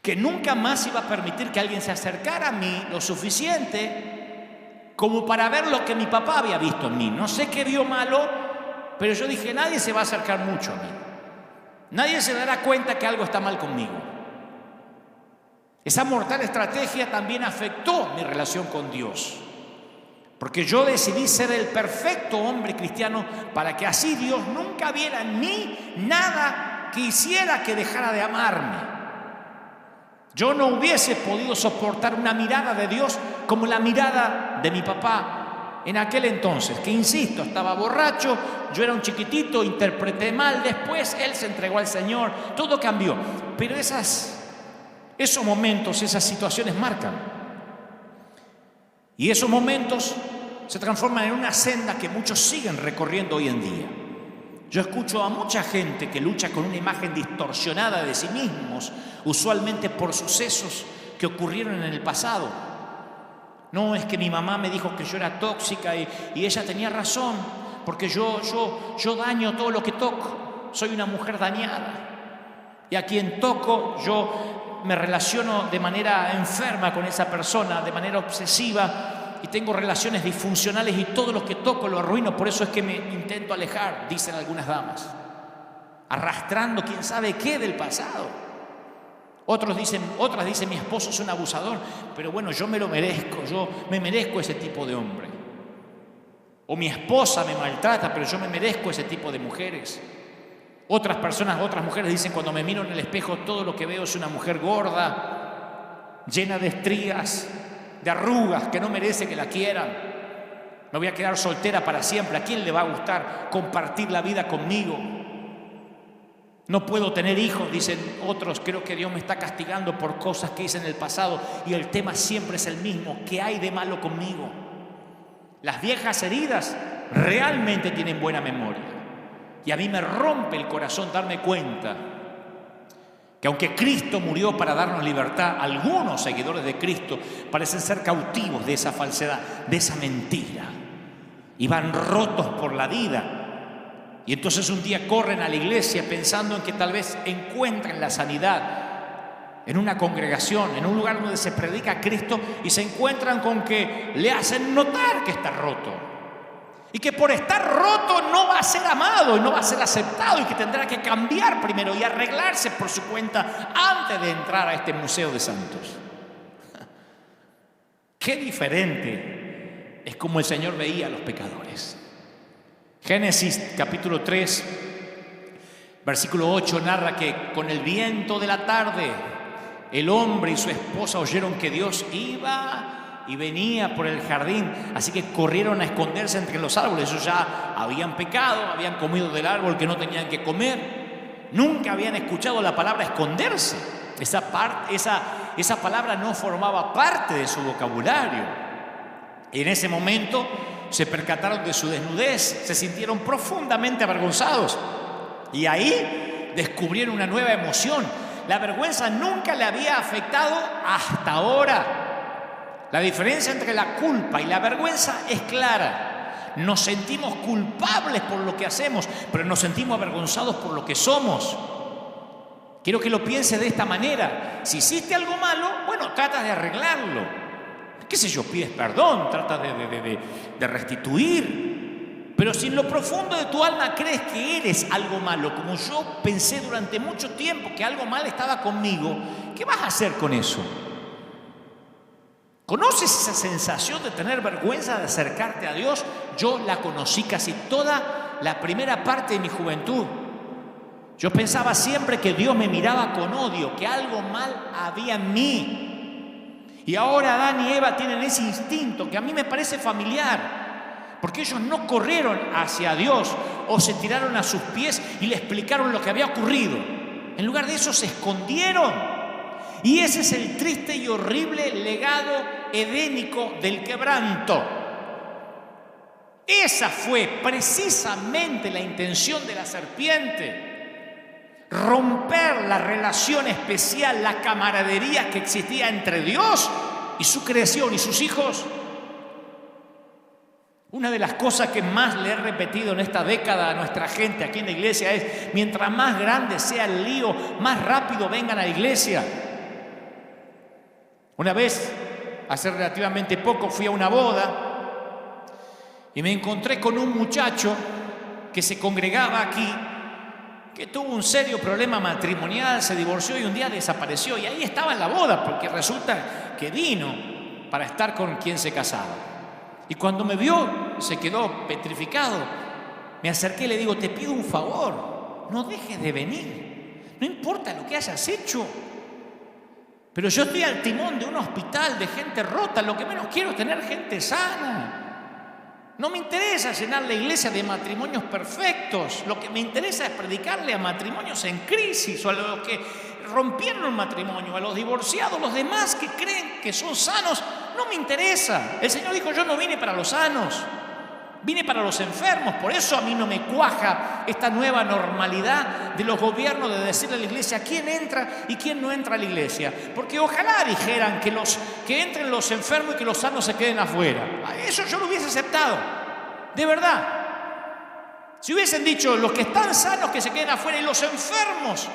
que nunca más iba a permitir que alguien se acercara a mí lo suficiente como para ver lo que mi papá había visto en mí. No sé qué vio malo, pero yo dije: nadie se va a acercar mucho a mí. Nadie se dará cuenta que algo está mal conmigo. Esa mortal estrategia también afectó mi relación con Dios, porque yo decidí ser el perfecto hombre cristiano para que así Dios nunca viera en mí nada que hiciera que dejara de amarme. Yo no hubiese podido soportar una mirada de Dios como la mirada de mi papá en aquel entonces, que, insisto, estaba borracho, yo era un chiquitito, interpreté mal, después él se entregó al Señor, todo cambió. Pero esos momentos, esas situaciones marcan. Y esos momentos se transforman en una senda que muchos siguen recorriendo hoy en día. Yo escucho a mucha gente que lucha con una imagen distorsionada de sí mismos, usualmente por sucesos que ocurrieron en el pasado. No, es que mi mamá me dijo que yo era tóxica y ella tenía razón, porque yo daño todo lo que toco. Soy una mujer dañada. Y a quien toco, yo me relaciono de manera enferma con esa persona, de manera obsesiva, y tengo relaciones disfuncionales y todo lo que toco lo arruino. Por eso es que me intento alejar, dicen algunas damas, arrastrando quién sabe qué del pasado. Otras dicen, mi esposo es un abusador, pero bueno, yo me lo merezco, yo me merezco ese tipo de hombre. O mi esposa me maltrata, pero yo me merezco ese tipo de mujeres. Otras mujeres dicen, cuando me miro en el espejo, todo lo que veo es una mujer gorda, llena de estrías, de arrugas, que no merece que la quieran. Me voy a quedar soltera para siempre. ¿A quién le va a gustar compartir la vida conmigo? No puedo tener hijos, dicen otros. Creo que Dios me está castigando por cosas que hice en el pasado. Y el tema siempre es el mismo. ¿Qué hay de malo conmigo? Las viejas heridas realmente tienen buena memoria. Y a mí me rompe el corazón darme cuenta que aunque Cristo murió para darnos libertad, algunos seguidores de Cristo parecen ser cautivos de esa falsedad, de esa mentira. Y van rotos por la vida. Y entonces un día corren a la iglesia pensando en que tal vez encuentren la sanidad en una congregación, en un lugar donde se predica a Cristo, y se encuentran con que le hacen notar que está roto. Y que por estar roto no va a ser amado y no va a ser aceptado, y que tendrá que cambiar primero y arreglarse por su cuenta antes de entrar a este museo de santos. Qué diferente es como el Señor veía a los pecadores. Génesis capítulo 3, versículo 8 narra que con el viento de la tarde el hombre y su esposa oyeron que Dios iba y venía por el jardín, así que corrieron a esconderse entre los árboles. Ellos ya habían pecado, habían comido del árbol que no tenían que comer. Nunca habían escuchado la palabra esconderse. Esa palabra no formaba parte de su vocabulario. Y en ese momento se percataron de su desnudez, se sintieron profundamente avergonzados. Y ahí descubrieron una nueva emoción. La vergüenza nunca le había afectado hasta ahora. La diferencia entre la culpa y la vergüenza es clara. Nos sentimos culpables por lo que hacemos, pero nos sentimos avergonzados por lo que somos. Quiero que lo pienses de esta manera. Si hiciste algo malo, bueno, tratas de arreglarlo. ¿Qué sé yo? Pides perdón, tratas de restituir. Pero si en lo profundo de tu alma crees que eres algo malo, como yo pensé durante mucho tiempo que algo mal estaba conmigo, ¿qué vas a hacer con eso? ¿Conoces esa sensación de tener vergüenza de acercarte a Dios? Yo la conocí casi toda la primera parte de mi juventud. Yo pensaba siempre que Dios me miraba con odio, que algo mal había en mí. Y ahora Adán y Eva tienen ese instinto que a mí me parece familiar, porque ellos no corrieron hacia Dios o se tiraron a sus pies y le explicaron lo que había ocurrido. En lugar de eso se escondieron. Y ese es el triste y horrible legado edénico del quebranto. Esa fue precisamente la intención de la serpiente. Romper la relación especial, la camaradería que existía entre Dios y su creación y sus hijos. Una de las cosas que más le he repetido en esta década a nuestra gente aquí en la iglesia es: mientras más grande sea el lío, más rápido vengan a la iglesia. Una vez, hace relativamente poco, fui a una boda y me encontré con un muchacho que se congregaba aquí, que tuvo un serio problema matrimonial, se divorció y un día desapareció. Y ahí estaba en la boda, porque resulta que vino para estar con quien se casaba. Y cuando me vio, se quedó petrificado. Me acerqué y le digo: te pido un favor, no dejes de venir. No importa lo que hayas hecho, pero yo estoy al timón de un hospital de gente rota. Lo que menos quiero es tener gente sana. No me interesa llenar la iglesia de matrimonios perfectos. Lo que me interesa es predicarle a matrimonios en crisis, o a los que rompieron un matrimonio, a los divorciados, los demás que creen que son sanos. No me interesa. El Señor dijo: yo no vine para los sanos, Vine para los enfermos, por eso a mí no me cuaja esta nueva normalidad de los gobiernos de decirle a la iglesia quién entra y quién no entra a la iglesia. Porque ojalá dijeran que entren los enfermos y que los sanos se queden afuera. A eso yo lo hubiese aceptado, de verdad. Si hubiesen dicho los que están sanos que se queden afuera y los enfermos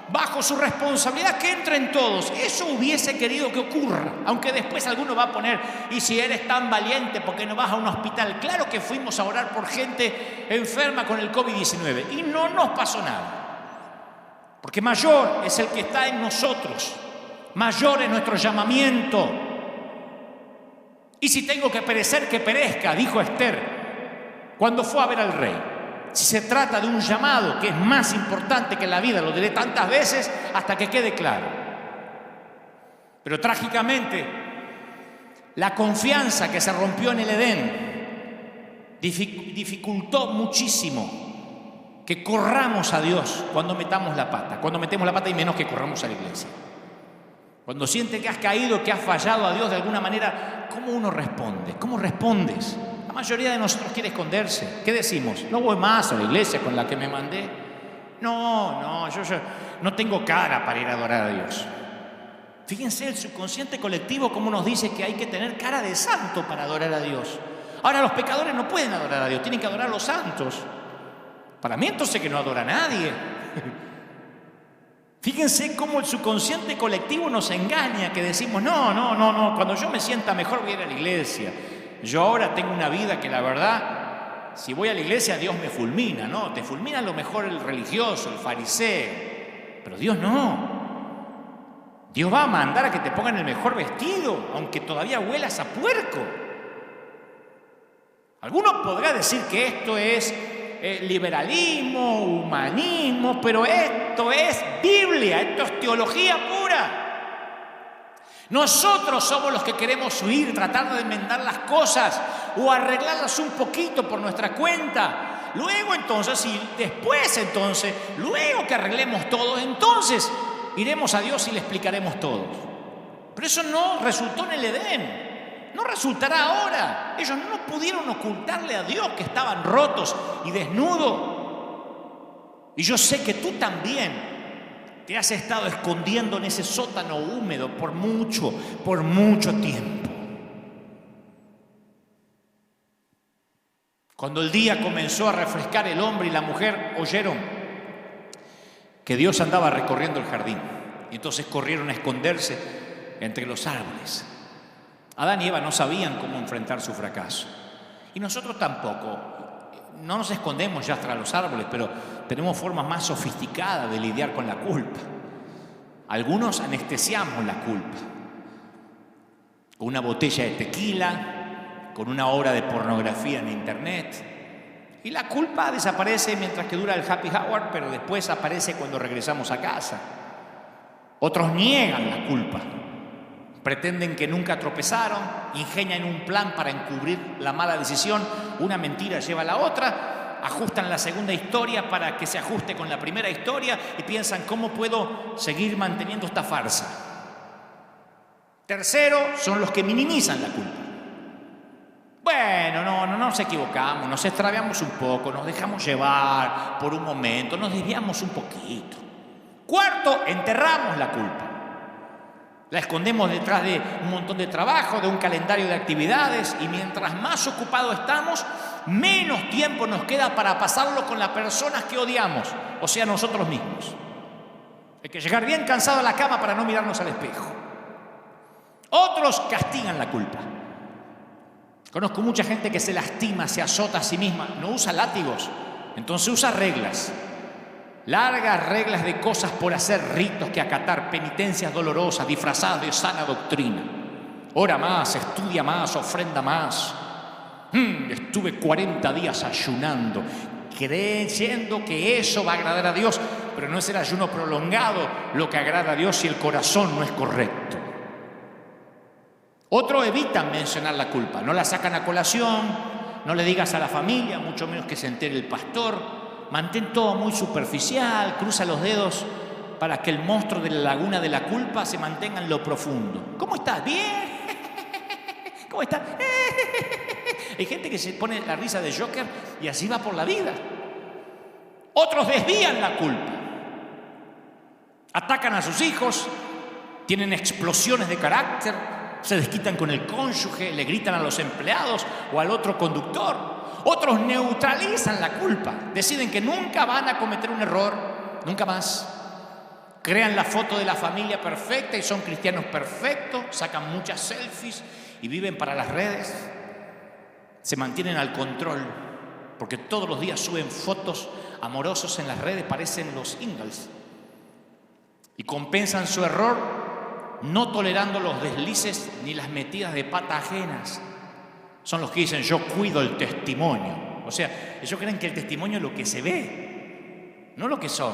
bajo su responsabilidad que entren todos, eso hubiese querido que ocurra. Aunque después alguno va a poner, y si eres tan valiente, ¿por qué no vas a un hospital? Claro que fuimos a orar por gente enferma con el COVID-19 y no nos pasó nada. Porque mayor es el que está en nosotros, mayor es nuestro llamamiento. Y si tengo que perecer, que perezca, dijo Esther cuando fue a ver al rey. Si se trata de un llamado que es más importante que la vida, lo diré tantas veces hasta que quede claro. Pero trágicamente, la confianza que se rompió en el Edén dificultó muchísimo que corramos a Dios cuando metamos la pata. Cuando metemos la pata y menos que corramos a la iglesia. Cuando sientes que has caído, que has fallado a Dios de alguna manera, ¿cómo uno responde? ¿Cómo respondes? La mayoría de nosotros quiere esconderse. ¿Qué decimos? No voy más a la iglesia con la que me mandé. No, yo no tengo cara para ir a adorar a Dios. Fíjense el subconsciente colectivo cómo nos dice que hay que tener cara de santo para adorar a Dios. Ahora los pecadores no pueden adorar a Dios, tienen que adorar a los santos. Para mí entonces que no adora a nadie. Fíjense cómo el subconsciente colectivo nos engaña, que decimos, no, cuando yo me sienta mejor voy a ir a la iglesia. Yo ahora tengo una vida que la verdad, si voy a la iglesia Dios me fulmina, ¿no? Te fulmina a lo mejor el religioso, el fariseo, pero Dios no. Dios va a mandar a que te pongan el mejor vestido, aunque todavía huelas a puerco. Alguno podrá decir que esto es liberalismo, humanismo, pero esto es Biblia, esto es teología pura. Nosotros somos los que queremos huir, tratar de enmendar las cosas o arreglarlas un poquito por nuestra cuenta. Luego entonces, luego que arreglemos todo, entonces iremos a Dios y le explicaremos todo. Pero eso no resultó en el Edén, no resultará ahora. Ellos no pudieron ocultarle a Dios que estaban rotos y desnudos. Y yo sé que tú también te has estado escondiendo en ese sótano húmedo por mucho tiempo. Cuando el día comenzó a refrescar, el hombre y la mujer oyeron que Dios andaba recorriendo el jardín. Y entonces corrieron a esconderse entre los árboles. Adán y Eva no sabían cómo enfrentar su fracaso. Y nosotros tampoco. No nos escondemos ya tras los árboles, pero tenemos formas más sofisticadas de lidiar con la culpa. Algunos anestesiamos la culpa con una botella de tequila, con una hora de pornografía en internet. Y la culpa desaparece mientras que dura el happy hour, pero después aparece cuando regresamos a casa. Otros niegan la culpa. Pretenden que nunca tropezaron, ingenian un plan para encubrir la mala decisión, una mentira lleva a la otra, ajustan la segunda historia para que se ajuste con la primera historia y piensan, ¿cómo puedo seguir manteniendo esta farsa? Tercero, son los que minimizan la culpa. Bueno, no nos equivocamos, nos extraviamos un poco, nos dejamos llevar por un momento, nos desviamos un poquito. Cuarto, enterramos la culpa. La escondemos detrás de un montón de trabajo, de un calendario de actividades, y mientras más ocupados estamos, menos tiempo nos queda para pasarlo con las personas que odiamos, o sea, nosotros mismos. Hay que llegar bien cansado a la cama para no mirarnos al espejo. Otros castigan la culpa. Conozco mucha gente que se lastima, se azota a sí misma, no usa látigos, entonces usa reglas. Largas reglas de cosas por hacer, ritos que acatar, penitencias dolorosas disfrazadas de sana doctrina. Ora más, estudia más, ofrenda más. Estuve 40 días ayunando, creyendo que eso va a agradar a Dios, pero no es el ayuno prolongado lo que agrada a Dios si el corazón no es correcto. Otros evitan mencionar la culpa, no la sacan a colación, no le digas a la familia, mucho menos que se entere el pastor. Mantén todo muy superficial, cruza los dedos para que el monstruo de la laguna de la culpa se mantenga en lo profundo. ¿Cómo estás? ¿Bien? ¿Cómo estás? Hay gente que se pone la risa de Joker y así va por la vida. Otros desvían la culpa. Atacan a sus hijos, tienen explosiones de carácter, se desquitan con el cónyuge, le gritan a los empleados o al otro conductor. Otros neutralizan la culpa, deciden que nunca van a cometer un error, nunca más. Crean la foto de la familia perfecta y son cristianos perfectos, sacan muchas selfies y viven para las redes. Se mantienen al control porque todos los días suben fotos amorosos en las redes, parecen los Ingalls. Y compensan su error no tolerando los deslices ni las metidas de pata ajenas. Son los que dicen, yo cuido el testimonio. O sea, ellos creen que el testimonio es lo que se ve, no lo que son.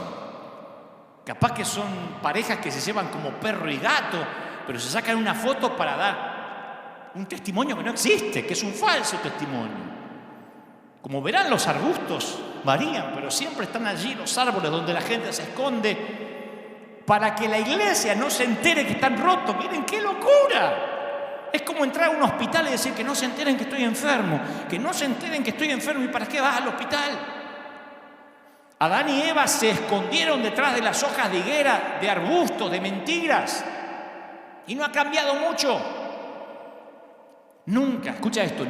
Capaz que son parejas que se llevan como perro y gato, pero se sacan una foto para dar un testimonio que no existe, que es un falso testimonio. Como verán, los arbustos varían, pero siempre están allí los árboles donde la gente se esconde para que la iglesia no se entere que están rotos. Miren qué locura. Es como entrar a un hospital y decir que no se enteren que estoy enfermo, que no se enteren que estoy enfermo. ¿Y para qué vas al hospital? Adán y Eva se escondieron detrás de las hojas de higuera, de arbustos, de mentiras. Y no ha cambiado mucho. Nunca, escucha esto,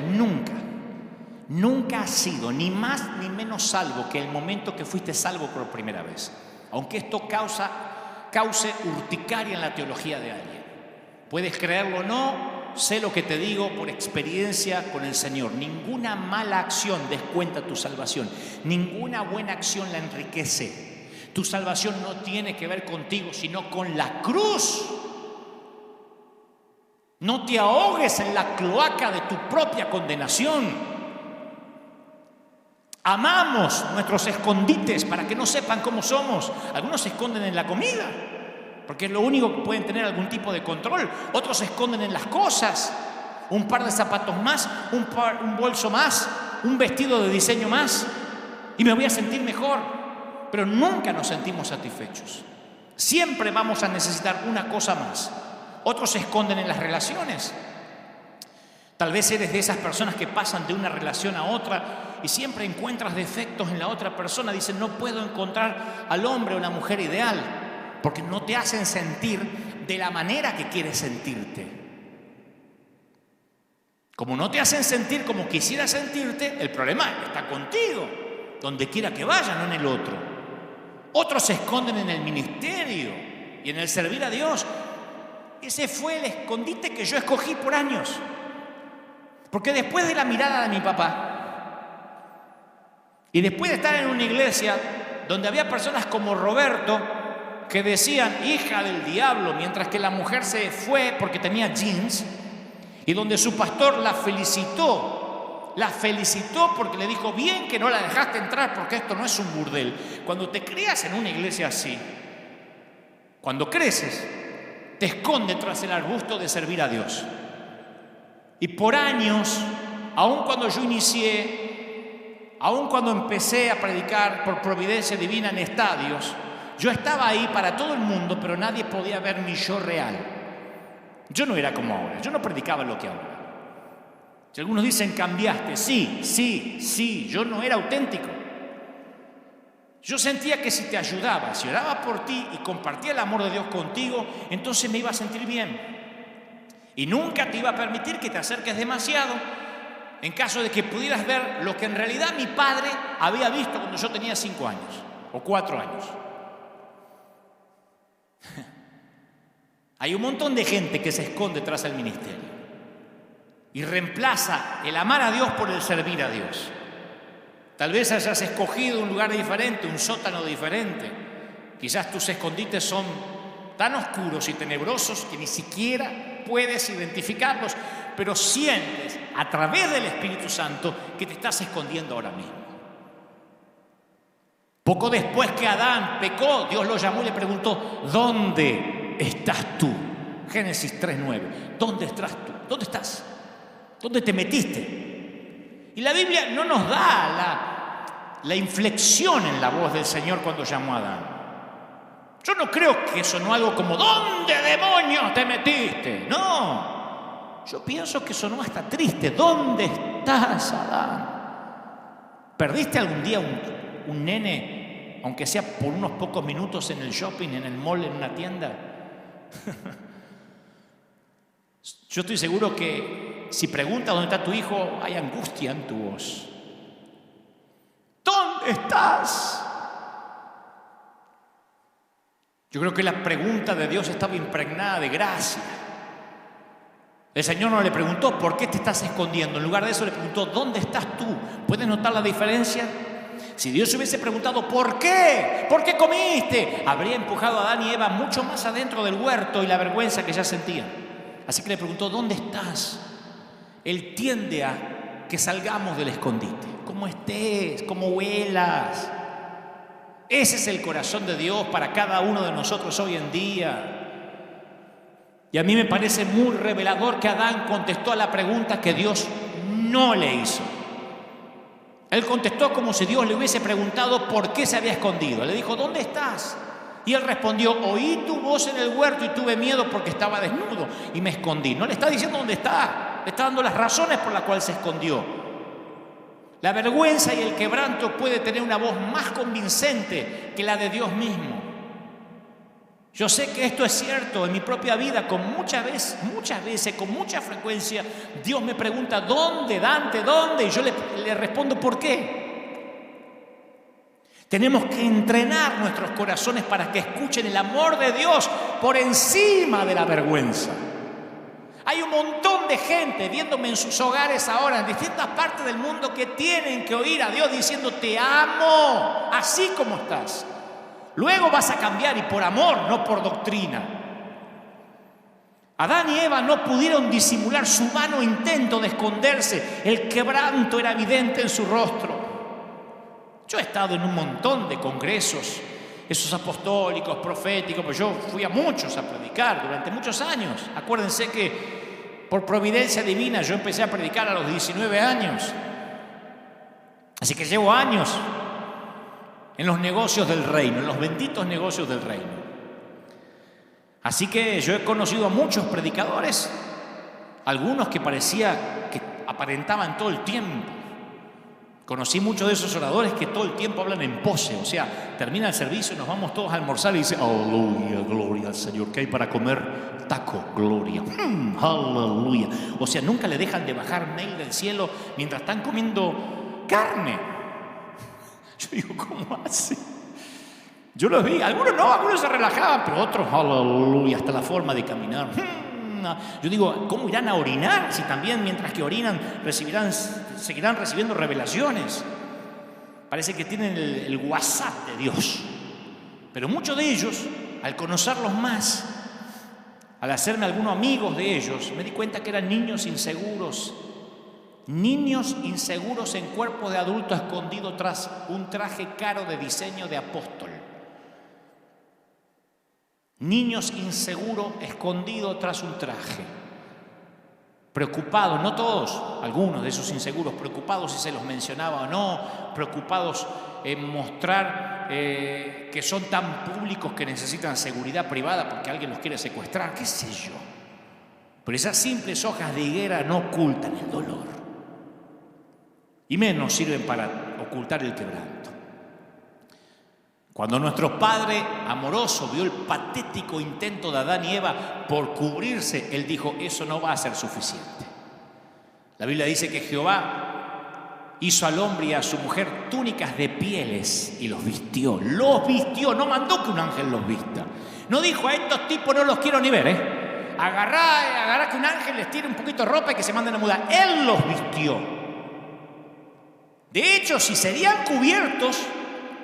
nunca has sido ni más ni menos salvo que el momento que fuiste salvo por primera vez. Aunque esto cause urticaria en la teología de alguien. Puedes creerlo o no, sé lo que te digo por experiencia con el Señor. Ninguna mala acción descuenta tu salvación. Ninguna buena acción la enriquece. Tu salvación no tiene que ver contigo, sino con la cruz. No te ahogues en la cloaca de tu propia condenación. Amamos nuestros escondites para que no sepan cómo somos. Algunos se esconden en la comida, porque es lo único que pueden tener algún tipo de control. Otros se esconden en las cosas. Un par de zapatos más, un bolso más, un vestido de diseño más, y me voy a sentir mejor. Pero nunca nos sentimos satisfechos. Siempre vamos a necesitar una cosa más. Otros se esconden en las relaciones. Tal vez eres de esas personas que pasan de una relación a otra y siempre encuentras defectos en la otra persona. Dicen, no puedo encontrar al hombre o la mujer ideal, porque no te hacen sentir de la manera que quieres sentirte. Como no te hacen sentir como quisieras sentirte, el problema está contigo, donde quiera que vaya, no en el otro. Otros se esconden en el ministerio y en el servir a Dios. Ese fue el escondite que yo escogí por años. Porque después de la mirada de mi papá y después de estar en una iglesia donde había personas como Roberto que decían hija del diablo, mientras que la mujer se fue porque tenía jeans, y donde su pastor la felicitó porque le dijo, bien que no la dejaste entrar porque esto no es un burdel. Cuando te crías en una iglesia así, cuando creces, te escondes tras el arbusto de servir a Dios. Y por años, aun cuando yo inicié, aun cuando empecé a predicar por providencia divina en estadios, yo estaba ahí para todo el mundo, pero nadie podía ver mi yo real. Yo no era como ahora, yo no predicaba lo que ahora. Si algunos dicen cambiaste, sí, yo no era auténtico. Yo sentía que si te ayudaba, si oraba por ti y compartía el amor de Dios contigo, entonces me iba a sentir bien. Y nunca te iba a permitir que te acerques demasiado en caso de que pudieras ver lo que en realidad mi padre había visto cuando yo tenía 5 años o 4 años. Hay un montón de gente que se esconde tras el ministerio y reemplaza el amar a Dios por el servir a Dios. Tal vez hayas escogido un lugar diferente, un sótano diferente. Quizás tus escondites son tan oscuros y tenebrosos que ni siquiera puedes identificarlos, pero sientes a través del Espíritu Santo que te estás escondiendo ahora mismo. Poco después que Adán pecó, Dios lo llamó y le preguntó, ¿dónde estás tú? Génesis 3:9. ¿Dónde estás tú? ¿Dónde estás? ¿Dónde te metiste? Y la Biblia no nos da la inflexión en la voz del Señor cuando llamó a Adán. Yo no creo que sonó algo como ¿dónde demonios te metiste? No. Yo pienso que sonó hasta triste. ¿Dónde estás, Adán? ¿Perdiste algún día un nene, aunque sea por unos pocos minutos en el shopping, en el mall, en una tienda? Yo estoy seguro que si preguntas dónde está tu hijo, hay angustia en tu voz. ¿Dónde estás? Yo creo que la pregunta de Dios estaba impregnada de gracia. El Señor no le preguntó ¿por qué te estás escondiendo? En lugar de eso le preguntó ¿dónde estás tú? ¿Puedes notar la diferencia? Si Dios hubiese preguntado ¿por qué? ¿Por qué comiste? Habría empujado a Adán y Eva mucho más adentro del huerto y la vergüenza que ya sentían. Así que le preguntó ¿dónde estás? Él tiende a que salgamos del escondite. ¿Cómo estés? ¿Cómo huelas? Ese es el corazón de Dios para cada uno de nosotros hoy en día. Y a mí me parece muy revelador que Adán contestó a la pregunta que Dios no le hizo. Él contestó como si Dios le hubiese preguntado por qué se había escondido. Le dijo, ¿dónde estás? Y él respondió, oí tu voz en el huerto y tuve miedo porque estaba desnudo y me escondí. No le está diciendo dónde está, le está dando las razones por las cuales se escondió. La vergüenza y el quebranto puede tener una voz más convincente que la de Dios mismo. Yo sé que esto es cierto en mi propia vida, muchas veces, con mucha frecuencia, Dios me pregunta, ¿dónde, Dante? ¿Dónde? Y yo le respondo, ¿por qué? Tenemos que entrenar nuestros corazones para que escuchen el amor de Dios por encima de la vergüenza. Hay un montón de gente viéndome en sus hogares ahora, en distintas partes del mundo, que tienen que oír a Dios diciendo, te amo, así como estás. Luego vas a cambiar y por amor, no por doctrina. Adán y Eva no pudieron disimular su vano intento de esconderse. El quebranto era evidente en su rostro. Yo he estado en un montón de congresos, esos apostólicos, proféticos, pues yo fui a muchos a predicar durante muchos años. Acuérdense que por providencia divina yo empecé a predicar a los 19 años. Así que llevo años en los negocios del reino, en los benditos negocios del reino. Así que yo he conocido a muchos predicadores, algunos que parecía que aparentaban todo el tiempo. Conocí muchos de esos oradores que todo el tiempo hablan en pose, o sea, termina el servicio y nos vamos todos a almorzar y dicen, aleluya, gloria al Señor, ¿qué hay para comer? Taco, gloria, aleluya. O sea, nunca le dejan de bajar mail del cielo mientras están comiendo carne. Yo digo, ¿cómo hace? Yo los vi, algunos se relajaban, pero otros, aleluya, hasta la forma de caminar. Yo digo, ¿cómo irán a orinar si también mientras que orinan seguirán recibiendo revelaciones? Parece que tienen el WhatsApp de Dios. Pero muchos de ellos, al conocerlos más, al hacerme algunos amigos de ellos, me di cuenta que eran niños inseguros en cuerpo de adulto escondido tras un traje caro de diseño de apóstol. Niños inseguros escondidos tras un traje. Preocupados, no todos, algunos de esos inseguros, preocupados si se los mencionaba o no, preocupados en mostrar que son tan públicos que necesitan seguridad privada porque alguien los quiere secuestrar, qué sé yo. Pero esas simples hojas de higuera no ocultan el dolor. Y menos sirven para ocultar el quebranto. Cuando nuestro Padre amoroso vio el patético intento de Adán y Eva por cubrirse, Él dijo, eso no va a ser suficiente. La Biblia dice que Jehová hizo al hombre y a su mujer túnicas de pieles y los vistió, no mandó que un ángel los vista. No dijo, a estos tipos no los quiero ni ver, agarrá que un ángel les tire un poquito de ropa y que se manden a mudar. Él los vistió. De hecho, si serían cubiertos,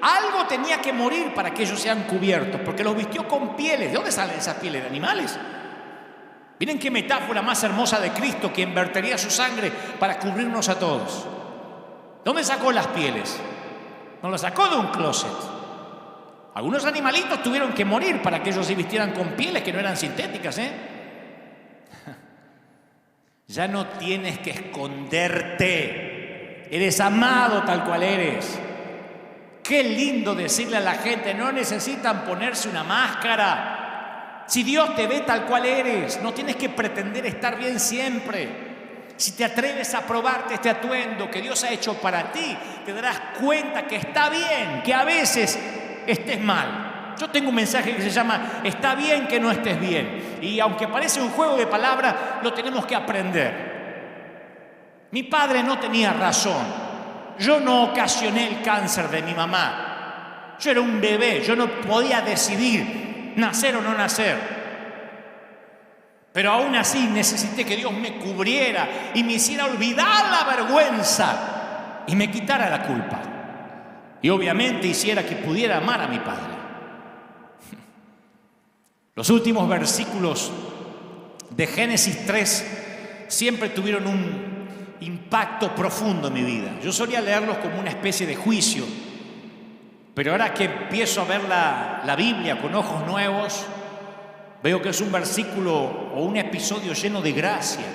algo tenía que morir para que ellos sean cubiertos, porque los vistió con pieles. ¿De dónde salen esas pieles? ¿De animales? Miren qué metáfora más hermosa de Cristo, que vertería su sangre para cubrirnos a todos. ¿Dónde sacó las pieles? No las sacó de un closet. Algunos animalitos tuvieron que morir para que ellos se vistieran con pieles que no eran sintéticas, Ya no tienes que esconderte. Eres amado tal cual eres. Qué lindo decirle a la gente, no necesitan ponerse una máscara. Si Dios te ve tal cual eres, no tienes que pretender estar bien siempre. Si te atreves a probarte este atuendo que Dios ha hecho para ti, te darás cuenta que está bien, que a veces estés mal. Yo tengo un mensaje que se llama "Está bien que no estés bien". Y aunque parece un juego de palabras, lo tenemos que aprender. Mi padre no tenía razón. Yo no ocasioné el cáncer de mi mamá. Yo era un bebé, yo no podía decidir nacer o no nacer. Pero aún así necesité que Dios me cubriera y me hiciera olvidar la vergüenza y me quitara la culpa. Y obviamente hiciera que pudiera amar a mi padre. Los últimos versículos de Génesis 3 siempre tuvieron un impacto profundo en mi vida. Yo solía leerlos como una especie de juicio, pero ahora que empiezo a ver la Biblia con ojos nuevos, veo que es un versículo o un episodio lleno de gracia.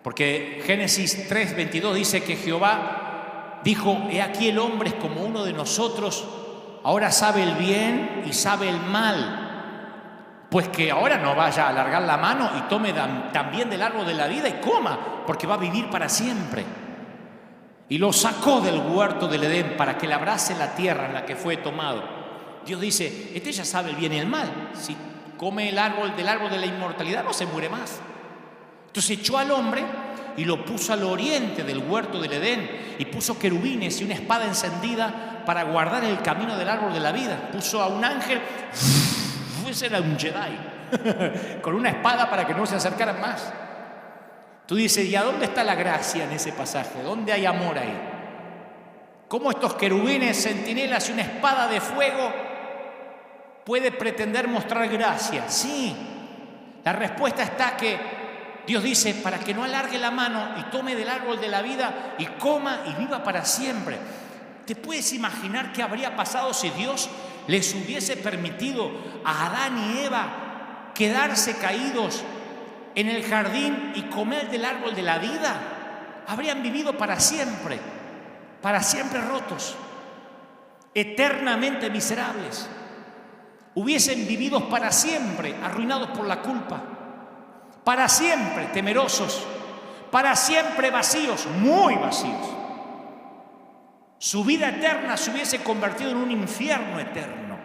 Porque Génesis 3:22 dice que Jehová dijo: "He aquí el hombre es como uno de nosotros, ahora sabe el bien y sabe el mal. Pues que ahora no vaya a alargar la mano y tome también del árbol de la vida y coma, porque va a vivir para siempre". Y lo sacó del huerto del Edén para que labrase la tierra en la que fue tomado. Dios dice: este ya sabe el bien y el mal. Si come del árbol de la inmortalidad, no se muere más. Entonces echó al hombre y lo puso al oriente del huerto del Edén y puso querubines y una espada encendida para guardar el camino del árbol de la vida. Puso a un ángel, ese era un Jedi, con una espada para que no se acercaran más. Tú dices: ¿y a dónde está la gracia en ese pasaje? ¿Dónde hay amor ahí? ¿Cómo estos querubines, centinelas y una espada de fuego puede pretender mostrar gracia? Sí, la respuesta está que Dios dice: para que no alargue la mano y tome del árbol de la vida y coma y viva para siempre. ¿Te puedes imaginar qué habría pasado si Dios les hubiese permitido a Adán y Eva quedarse caídos en el jardín y comer del árbol de la vida? Habrían vivido para siempre rotos, eternamente miserables. Hubiesen vivido para siempre arruinados por la culpa, para siempre temerosos, para siempre vacíos, muy vacíos. Su vida eterna se hubiese convertido en un infierno eterno.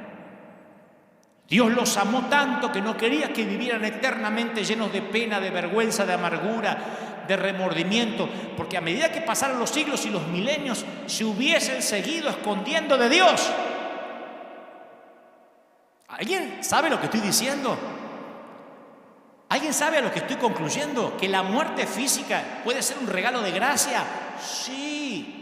Dios los amó tanto que no quería que vivieran eternamente llenos de pena, de vergüenza, de amargura, de remordimiento, porque a medida que pasaran los siglos y los milenios, se hubiesen seguido escondiendo de Dios. ¿Alguien sabe lo que estoy diciendo? ¿Alguien sabe a lo que estoy concluyendo? ¿Que la muerte física puede ser un regalo de gracia? Sí.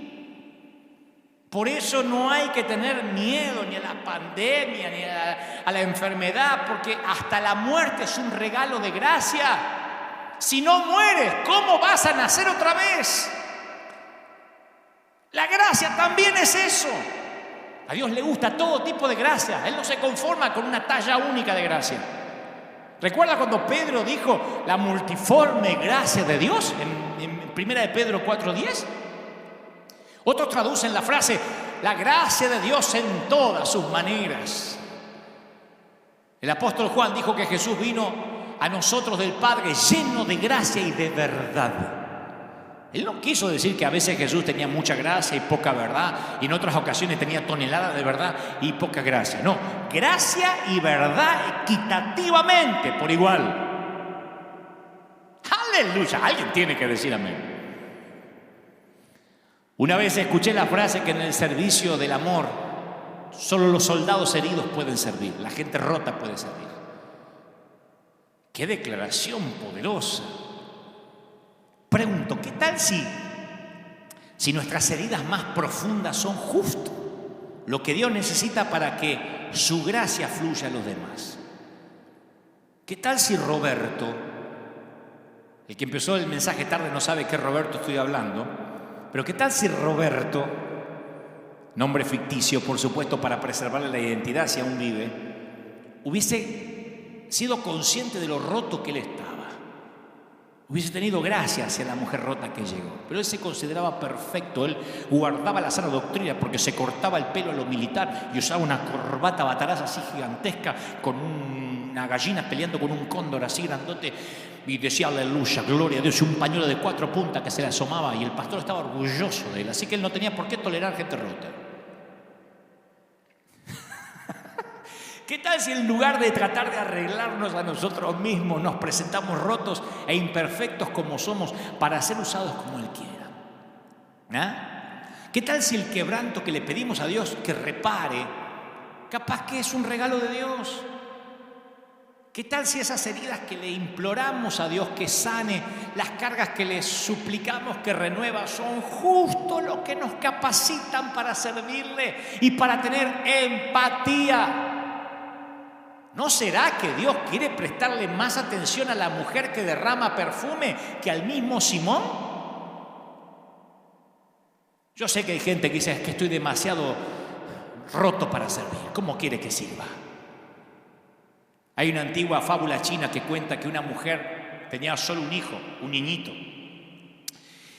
Por eso no hay que tener miedo ni a la pandemia, ni a la enfermedad, porque hasta la muerte es un regalo de gracia. Si no mueres, ¿cómo vas a nacer otra vez? La gracia también es eso. A Dios le gusta todo tipo de gracia. Él no se conforma con una talla única de gracia. ¿Recuerda cuando Pedro dijo la multiforme gracia de Dios en 1 de Pedro 4:10? Otros traducen la frase la gracia de Dios en todas sus maneras. El apóstol Juan dijo que Jesús vino a nosotros del Padre lleno de gracia y de verdad. Él no quiso decir que a veces Jesús tenía mucha gracia y poca verdad, y en otras ocasiones tenía toneladas de verdad y poca gracia. No, gracia y verdad equitativamente, por igual. ¡Aleluya! Alguien tiene que decir amén. Una vez escuché la frase que en el servicio del amor solo los soldados heridos pueden servir, la gente rota puede servir. ¡Qué declaración poderosa! Pregunto, ¿qué tal si nuestras heridas más profundas son justo lo que Dios necesita para que su gracia fluya a los demás? ¿Qué tal si Roberto, el que empezó el mensaje tarde no sabe qué Roberto estoy hablando, pero qué tal si Roberto, nombre ficticio por supuesto para preservarle la identidad si aún vive, hubiese sido consciente de lo roto que él estaba Hubiese tenido gracia hacia la mujer rota que llegó. Pero él se consideraba perfecto. Él guardaba la sana doctrina porque se cortaba el pelo a lo militar y usaba una corbata bataraza así gigantesca con una gallina peleando con un cóndor así grandote. Y decía aleluya, gloria a Dios, y un pañuelo de 4 puntas que se le asomaba. Y el pastor estaba orgulloso de él. Así que él no tenía por qué tolerar gente rota. ¿Qué tal si en lugar de tratar de arreglarnos a nosotros mismos, nos presentamos rotos e imperfectos como somos para ser usados como Él quiera? ¿Qué tal si el quebranto que le pedimos a Dios que repare, capaz que es un regalo de Dios? ¿Qué tal si esas heridas que le imploramos a Dios que sane, las cargas que le suplicamos que renueva, son justo lo que nos capacitan para servirle y para tener empatía? ¿No será que Dios quiere prestarle más atención a la mujer que derrama perfume que al mismo Simón? Yo sé que hay gente que dice es que estoy demasiado roto para servir. ¿Cómo quiere que sirva? Hay una antigua fábula china que cuenta que una mujer tenía solo un hijo, un niñito.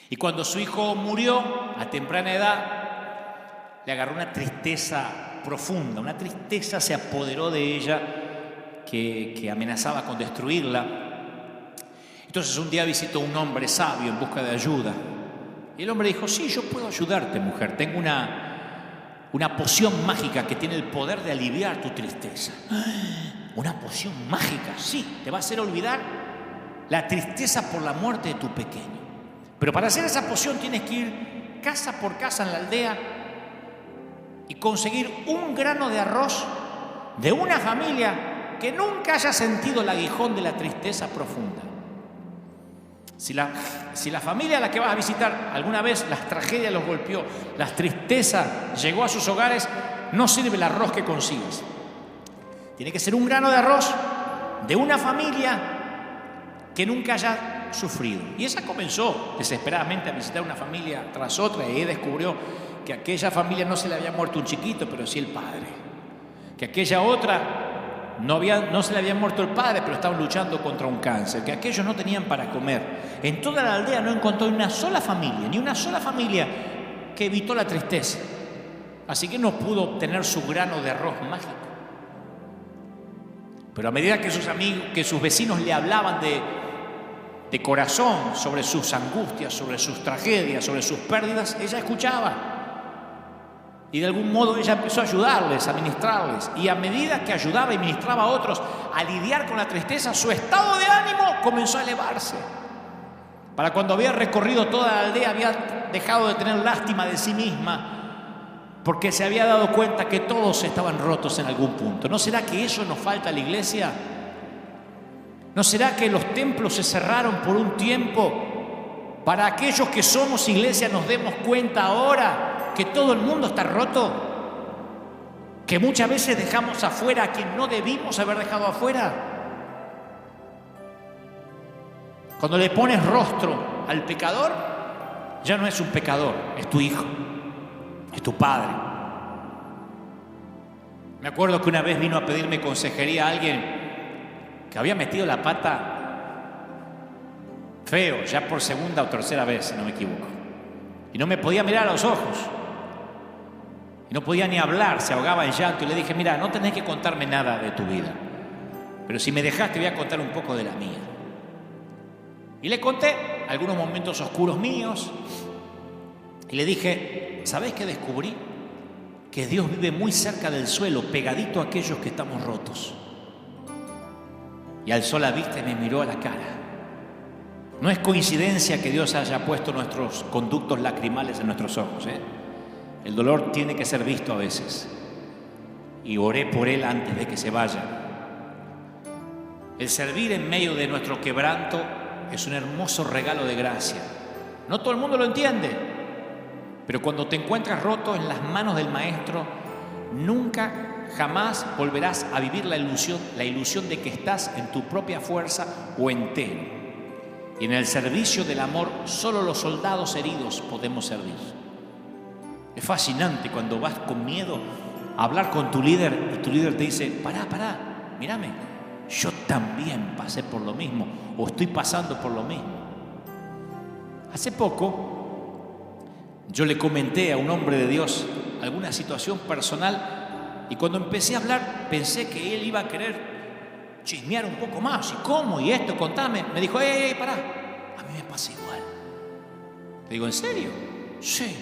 Y cuando su hijo murió a temprana edad, le agarró una tristeza profunda. Una tristeza se apoderó de ella que amenazaba con destruirla. Entonces un día visitó a un hombre sabio en busca de ayuda. Y el hombre dijo, sí, yo puedo ayudarte, mujer. Tengo una poción mágica que tiene el poder de aliviar tu tristeza. ¿Una poción mágica? Sí, te va a hacer olvidar la tristeza por la muerte de tu pequeño. Pero para hacer esa poción tienes que ir casa por casa en la aldea y conseguir un grano de arroz de una familia que nunca haya sentido el aguijón de la tristeza profunda. Si la familia a la que vas a visitar alguna vez las tragedias los golpeó, las tristezas llegó a sus hogares, no sirve el arroz que consigas. Tiene que ser un grano de arroz de una familia que nunca haya sufrido. Y esa comenzó desesperadamente a visitar una familia tras otra y descubrió que a aquella familia no se le había muerto un chiquito, pero sí el padre. Que aquella otra no se le había muerto el padre, pero estaban luchando contra un cáncer. Que aquellos no tenían para comer. En toda la aldea no encontró ni una sola familia que evitó la tristeza. Así que no pudo obtener su grano de arroz mágico. Pero a medida que sus amigos, que sus vecinos le hablaban de corazón sobre sus angustias, sobre sus tragedias, sobre sus pérdidas, ella escuchaba. Y de algún modo ella empezó a ayudarles, a ministrarles. Y a medida que ayudaba y ministraba a otros a lidiar con la tristeza, su estado de ánimo comenzó a elevarse. Para cuando había recorrido toda la aldea, había dejado de tener lástima de sí misma, porque se había dado cuenta que todos estaban rotos en algún punto. ¿No será que eso nos falta a la iglesia? ¿No será que los templos se cerraron por un tiempo para aquellos que somos iglesia nos demos cuenta ahora que todo el mundo está roto? Que muchas veces dejamos afuera a quien no debimos haber dejado afuera. Cuando le pones rostro al pecador, ya no es un pecador, es tu hijo, es tu padre. Me acuerdo que una vez vino a pedirme consejería a alguien que había metido la pata feo, ya por segunda o tercera vez, si no me equivoco. Y no me podía mirar a los ojos. Y no podía ni hablar, se ahogaba en llanto. Y le dije, mira, no tenés que contarme nada de tu vida. Pero si me dejás, te voy a contar un poco de la mía. Y le conté algunos momentos oscuros míos. Y le dije, ¿sabés qué descubrí? Que Dios vive muy cerca del suelo, pegadito a aquellos que estamos rotos. Y alzó la vista y me miró a la cara. No es coincidencia que Dios haya puesto nuestros conductos lacrimales en nuestros ojos, ¿eh? El dolor tiene que ser visto a veces. Y oré por él antes de que se vaya. El servir en medio de nuestro quebranto es un hermoso regalo de gracia. No todo el mundo lo entiende, pero cuando te encuentras roto en las manos del Maestro, nunca jamás volverás a vivir la ilusión de que estás en tu propia fuerza o entero. Y en el servicio del amor, solo los soldados heridos podemos servir. Es fascinante cuando vas con miedo a hablar con tu líder y tu líder te dice, pará, mírame, yo también pasé por lo mismo o estoy pasando por lo mismo. Hace poco yo le comenté a un hombre de Dios alguna situación personal y cuando empecé a hablar pensé que él iba a querer chismear un poco más. ¿Y cómo? ¿Y esto? Contame. Me dijo, pará, a mí me pasa igual. Le digo, ¿en serio? Sí.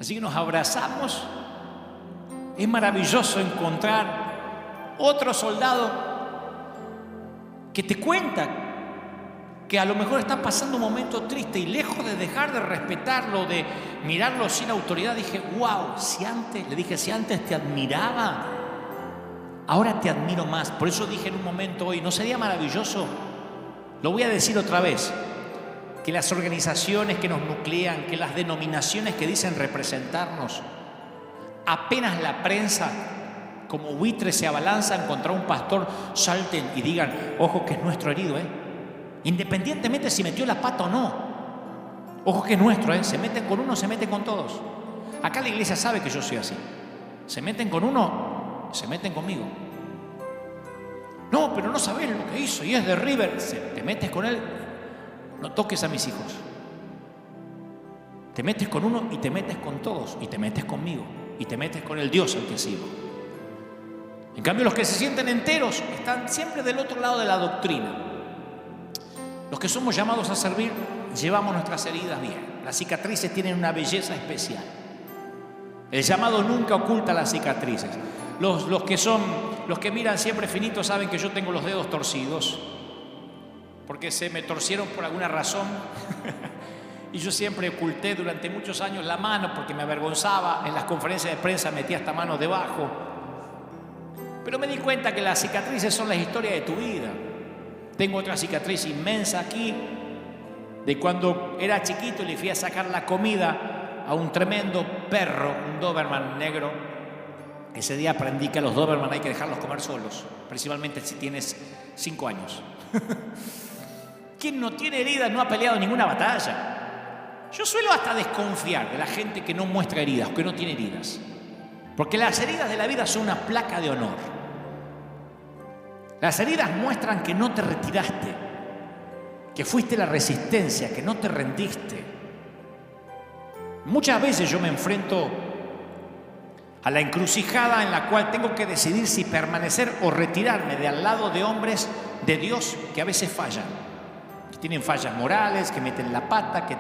Así que nos abrazamos. Es maravilloso encontrar otro soldado que te cuenta que a lo mejor está pasando un momento triste y lejos de dejar de respetarlo, de mirarlo sin autoridad, dije, wow, si antes te admiraba, ahora te admiro más. Por eso dije en un momento hoy, ¿no sería maravilloso? Lo voy a decir otra vez, que las organizaciones que nos nuclean, que las denominaciones que dicen representarnos, apenas la prensa como buitres se abalanzan contra un pastor, salten y digan, ojo que es nuestro herido, independientemente si metió la pata o no. Ojo que es nuestro, se meten con uno, se meten con todos. Acá la iglesia sabe que yo soy así. Se meten con uno, se meten conmigo. No, pero no sabés lo que hizo y es de River. Te metes con él, no toques a mis hijos. Te metes con uno y te metes con todos. Y te metes conmigo. Y te metes con el Dios al que sigo. En cambio, los que se sienten enteros están siempre del otro lado de la doctrina. Los que somos llamados a servir, llevamos nuestras heridas bien. Las cicatrices tienen una belleza especial. El llamado nunca oculta las cicatrices. Los que miran siempre finito saben que yo tengo los dedos torcidos, porque se me torcieron por alguna razón. Y yo siempre oculté durante muchos años la mano porque me avergonzaba. En las conferencias de prensa metía esta mano debajo. Pero me di cuenta que las cicatrices son la historia de tu vida. Tengo otra cicatriz inmensa aquí, de cuando era chiquito y le fui a sacar la comida a un tremendo perro, un Doberman negro. Ese día aprendí que a los Doberman hay que dejarlos comer solos, principalmente si tienes 5 años. ¿Quién no tiene heridas no ha peleado ninguna batalla? Yo suelo hasta desconfiar de la gente que no muestra heridas o que no tiene heridas, porque las heridas de la vida son una placa de honor. Las heridas muestran que no te retiraste, que fuiste la resistencia, que no te rendiste. Muchas veces yo me enfrento a la encrucijada en la cual tengo que decidir si permanecer o retirarme de al lado de hombres de Dios que a veces fallan, que tienen fallas morales, que meten la pata, que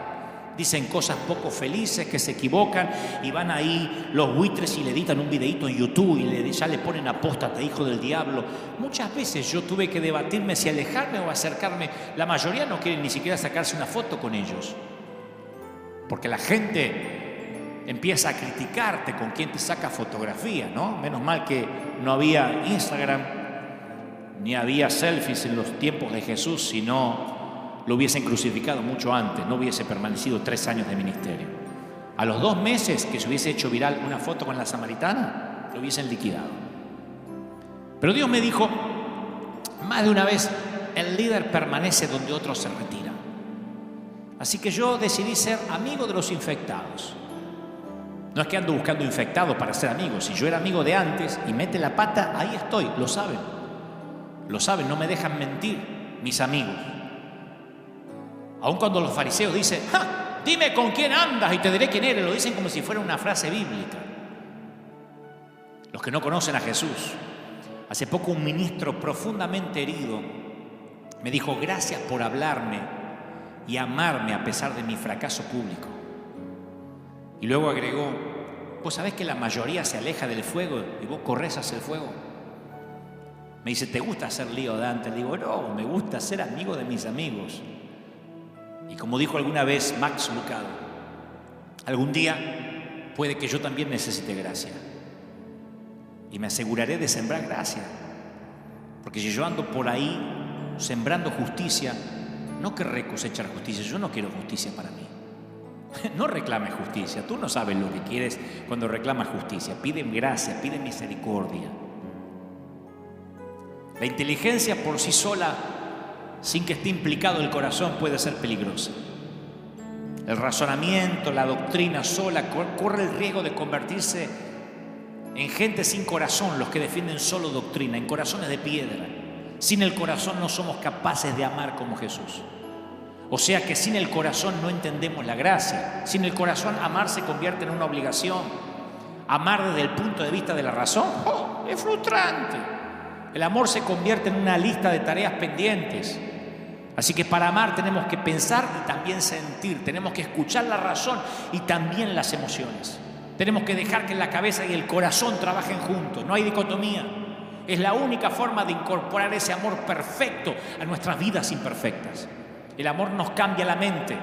dicen cosas poco felices, que se equivocan y van ahí los buitres y le editan un videíto en YouTube y ya le ponen apóstata, hijo del diablo. Muchas veces yo tuve que debatirme si alejarme o acercarme. La mayoría no quieren ni siquiera sacarse una foto con ellos, porque la gente empieza a criticarte con quien te saca fotografía, ¿no? Menos mal que no había Instagram ni había selfies en los tiempos de Jesús, sino lo hubiesen crucificado mucho antes, no hubiese permanecido 3 años de ministerio. A los 2 meses que se hubiese hecho viral una foto con la samaritana, lo hubiesen liquidado. Pero Dios me dijo más de una vez, el líder permanece donde otros se retiran. Así que yo decidí ser amigo de los infectados. No es que ando buscando infectados para ser amigos. Si yo era amigo de antes y mete la pata, ahí estoy, lo saben. Lo saben, no me dejan mentir mis amigos. Aun cuando los fariseos dicen, dime con quién andas y te diré quién eres, lo dicen como si fuera una frase bíblica. Los que no conocen a Jesús. Hace poco un ministro profundamente herido me dijo, gracias por hablarme y amarme a pesar de mi fracaso público. Y luego agregó, ¿vos sabés que la mayoría se aleja del fuego y vos corres hacia el fuego? Me dice, ¿te gusta hacer lío, Dante? Le digo, no, me gusta ser amigo de mis amigos. Y como dijo alguna vez Max Lucado, algún día puede que yo también necesite gracia. Y me aseguraré de sembrar gracia. Porque si yo ando por ahí sembrando justicia, no querré cosechar justicia. Yo no quiero justicia para mí. No reclames justicia. Tú no sabes lo que quieres cuando reclamas justicia. Pide gracia, pide misericordia. La inteligencia por sí sola, sin que esté implicado el corazón, puede ser peligrosa. El razonamiento, la doctrina sola corre el riesgo de convertirse en gente sin corazón, los que defienden solo doctrina, en corazones de piedra. Sin el corazón no somos capaces de amar como Jesús. O sea que sin el corazón no entendemos la gracia. Sin el corazón amar se convierte en una obligación. Amar desde el punto de vista de la razón, es frustrante. El amor se convierte en una lista de tareas pendientes. Así que para amar tenemos que pensar y también sentir. Tenemos que escuchar la razón y también las emociones. Tenemos que dejar que la cabeza y el corazón trabajen juntos. No hay dicotomía. Es la única forma de incorporar ese amor perfecto a nuestras vidas imperfectas. El amor nos cambia la mente.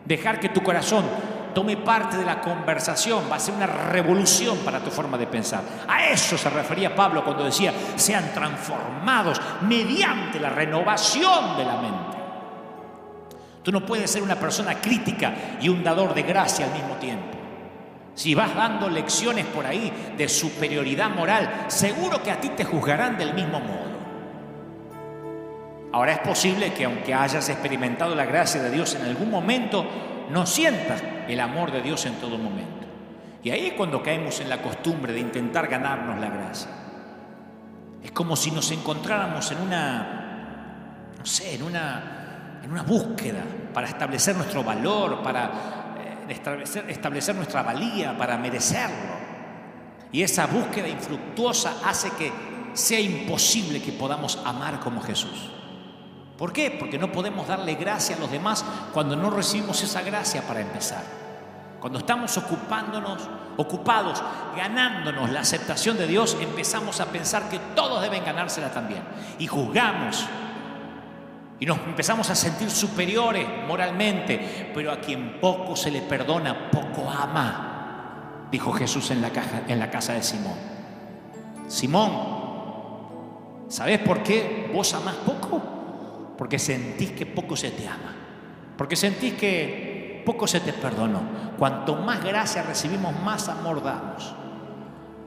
Dejar que tu corazón tome parte de la conversación va a ser una revolución para tu forma de pensar. A eso se refería Pablo cuando decía: sean transformados mediante la renovación de la mente. Tú no puedes ser una persona crítica y un dador de gracia al mismo tiempo. Si vas dando lecciones por ahí de superioridad moral, seguro que a ti te juzgarán del mismo modo. Ahora es posible que aunque hayas experimentado la gracia de Dios en algún momento, no sientas el amor de Dios en todo momento. Y ahí es cuando caemos en la costumbre de intentar ganarnos la gracia. Es como si nos encontráramos en una búsqueda para establecer nuestro valor, para establecer nuestra valía, para merecerlo. Y esa búsqueda infructuosa hace que sea imposible que podamos amar como Jesús. ¿Por qué? Porque no podemos darle gracia a los demás cuando no recibimos esa gracia para empezar. Cuando estamos ocupados, ganándonos la aceptación de Dios, empezamos a pensar que todos deben ganársela también. Y juzgamos. Y nos empezamos a sentir superiores moralmente. Pero a quien poco se le perdona, poco ama, dijo Jesús en la casa de Simón. Simón, ¿sabés por qué vos amás poco? Porque sentís que poco se te ama. Porque sentís que poco se te perdonó. Cuanto más gracia recibimos, más amor damos.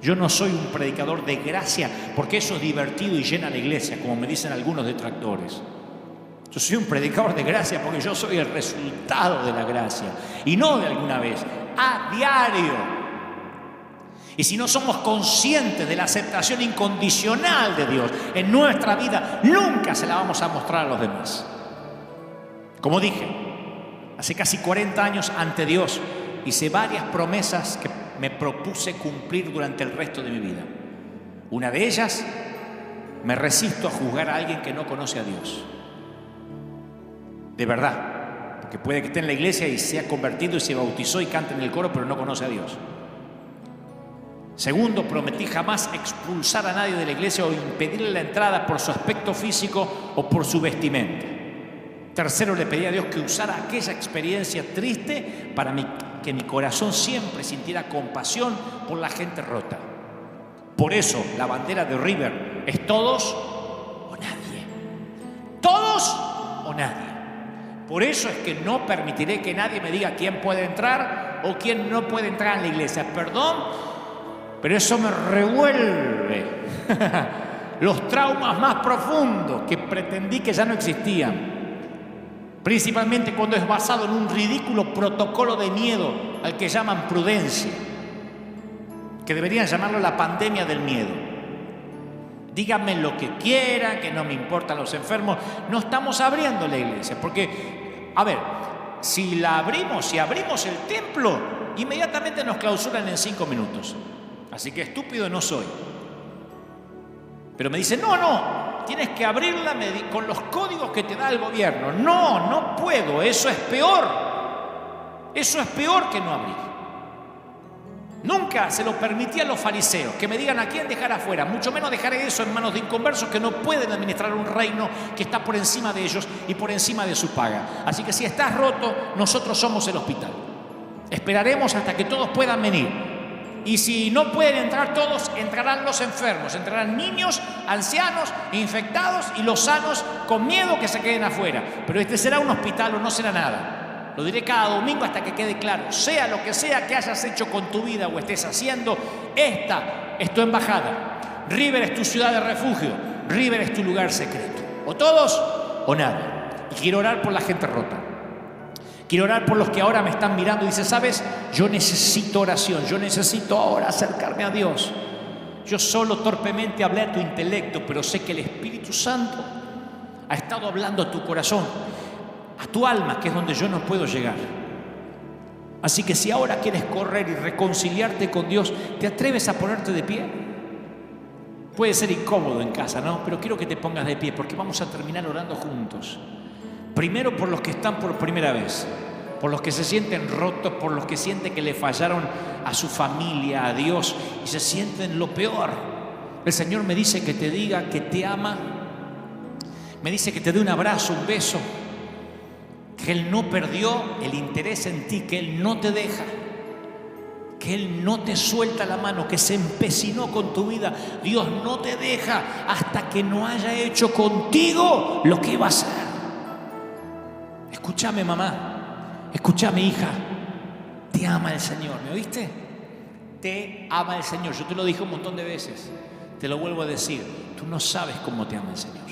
Yo no soy un predicador de gracia porque eso es divertido y llena la iglesia, como me dicen algunos detractores. Yo soy un predicador de gracia porque yo soy el resultado de la gracia. Y no de alguna vez, a diario. Y si no somos conscientes de la aceptación incondicional de Dios en nuestra vida, nunca se la vamos a mostrar a los demás. Como dije, hace casi 40 años ante Dios hice varias promesas que me propuse cumplir durante el resto de mi vida. Una de ellas, me resisto a juzgar a alguien que no conoce a Dios. De verdad, porque puede que esté en la iglesia y se ha convertido y se bautizó y canta en el coro, pero no conoce a Dios. Segundo, prometí jamás expulsar a nadie de la iglesia o impedirle la entrada por su aspecto físico o por su vestimenta. Tercero, le pedí a Dios que usara aquella experiencia triste para que mi corazón siempre sintiera compasión por la gente rota. Por eso, la bandera de River es todos o nadie. Todos o nadie. Por eso es que no permitiré que nadie me diga quién puede entrar o quién no puede entrar en la iglesia. Perdón, pero eso me revuelve los traumas más profundos que pretendí que ya no existían. Principalmente cuando es basado en un ridículo protocolo de miedo al que llaman prudencia, que deberían llamarlo la pandemia del miedo. Díganme lo que quieran, que no me importan los enfermos. No estamos abriendo la iglesia, porque, a ver, si abrimos el templo, inmediatamente nos clausuran en 5 minutos. Así que estúpido no soy. Pero me dice, no, tienes que abrirla con los códigos que te da el gobierno. No puedo, eso es peor. Eso es peor que no abrir. Nunca se lo permití a los fariseos que me digan a quién dejar afuera, mucho menos dejar eso en manos de inconversos que no pueden administrar un reino que está por encima de ellos y por encima de su paga. Así que si estás roto, nosotros somos el hospital. Esperaremos hasta que todos puedan venir. Y si no pueden entrar todos, entrarán los enfermos, entrarán niños, ancianos, infectados y los sanos con miedo que se queden afuera. Pero este será un hospital o no será nada. Lo diré cada domingo hasta que quede claro. Sea lo que sea que hayas hecho con tu vida o estés haciendo, esta es tu embajada. River es tu ciudad de refugio. River es tu lugar secreto. O todos o nada. Y quiero orar por la gente rota. Quiero orar por los que ahora me están mirando y dicen, ¿sabes? Yo necesito oración, yo necesito ahora acercarme a Dios. Yo solo torpemente hablé a tu intelecto, pero sé que el Espíritu Santo ha estado hablando a tu corazón. a tu alma, que es donde yo no puedo llegar. Así que si ahora quieres correr y reconciliarte con Dios, ¿te atreves a ponerte de pie? Puede ser incómodo en casa, ¿no? Pero quiero que te pongas de pie porque vamos a terminar orando juntos. Primero por los que están por primera vez, por los que se sienten rotos, por los que sienten que le fallaron a su familia, a Dios, y se sienten lo peor. El Señor me dice que te diga que te ama, me dice que te dé un abrazo, un beso, que Él no perdió el interés en ti, que Él no te deja, que Él no te suelta la mano, que se empecinó con tu vida. Dios no te deja hasta que no haya hecho contigo lo que iba a hacer. Escúchame, mamá, escúchame, hija, te ama el Señor, ¿me oíste? Te ama el Señor. Yo te lo dije un montón de veces, te lo vuelvo a decir, tú no sabes cómo te ama el Señor.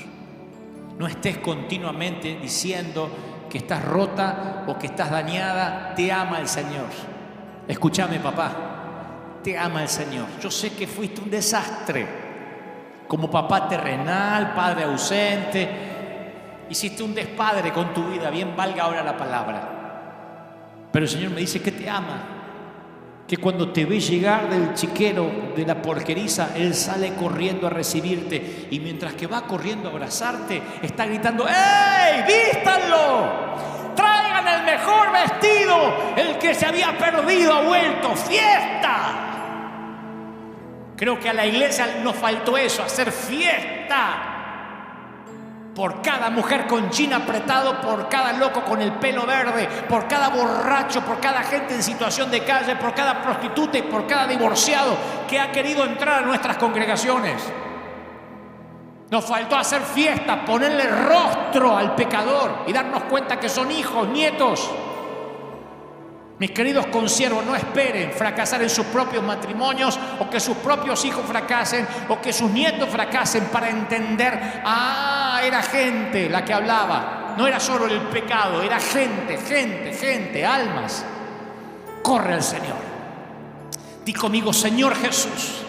No estés continuamente diciendo que estás rota o que estás dañada. Te ama el Señor. Escúchame, papá, te ama el Señor. Yo sé que fuiste un desastre como papá terrenal, padre ausente. Hiciste un despadre con tu vida, bien valga ahora la palabra. Pero el Señor me dice que te ama, que cuando te ve llegar del chiquero, de la porqueriza, Él sale corriendo a recibirte, y mientras que va corriendo a abrazarte, está gritando: ¡Ey, vístanlo! ¡Traigan el mejor vestido! El que se había perdido ha vuelto. ¡Fiesta! Creo que a la iglesia nos faltó eso, hacer fiesta. Por cada mujer con jean apretado, por cada loco con el pelo verde, por cada borracho, por cada gente en situación de calle, por cada prostituta y por cada divorciado que ha querido entrar a nuestras congregaciones. Nos faltó hacer fiesta, ponerle rostro al pecador y darnos cuenta que son hijos, nietos. Mis queridos consiervos, no esperen fracasar en sus propios matrimonios, o que sus propios hijos fracasen, o que sus nietos fracasen para entender: era gente la que hablaba. No era solo el pecado, era gente, almas. Corre al Señor. Di conmigo: Señor Jesús,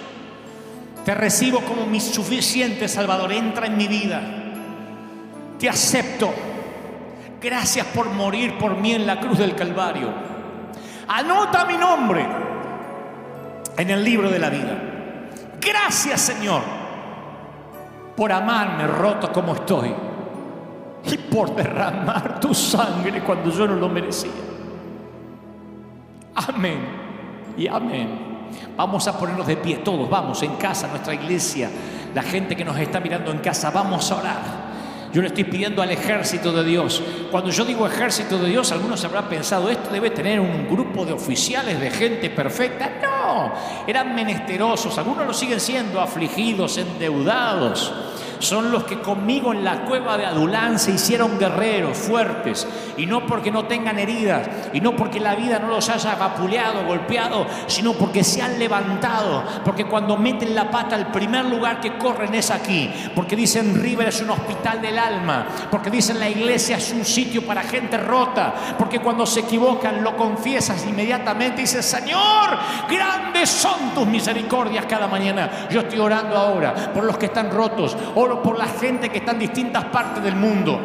te recibo como mi suficiente Salvador. Entra en mi vida. Te acepto. Gracias por morir por mí en la cruz del Calvario. Anota mi nombre en el libro de la vida. Gracias, Señor, por amarme roto como estoy y por derramar tu sangre cuando yo no lo merecía. Amén y amén. Vamos a ponernos de pie todos, vamos, en casa, nuestra iglesia, la gente que nos está mirando en casa, vamos a orar. Yo le estoy pidiendo al ejército de Dios. Cuando yo digo ejército de Dios, algunos habrán pensado: esto debe tener un grupo de oficiales, de gente perfecta. No, eran menesterosos, algunos lo siguen siendo, afligidos, endeudados. Son los que conmigo en la cueva de Adulán se hicieron guerreros fuertes, y no porque no tengan heridas, y no porque la vida no los haya vapuleado, golpeado, sino porque se han levantado, porque cuando meten la pata, el primer lugar que corren es aquí, porque dicen: River es un hospital del alma, porque dicen: la iglesia es un sitio para gente rota, porque cuando se equivocan lo confiesas inmediatamente y dices: Señor, grandes son tus misericordias cada mañana. Yo estoy orando ahora por los que están rotos, oro por la gente que está en distintas partes del mundo.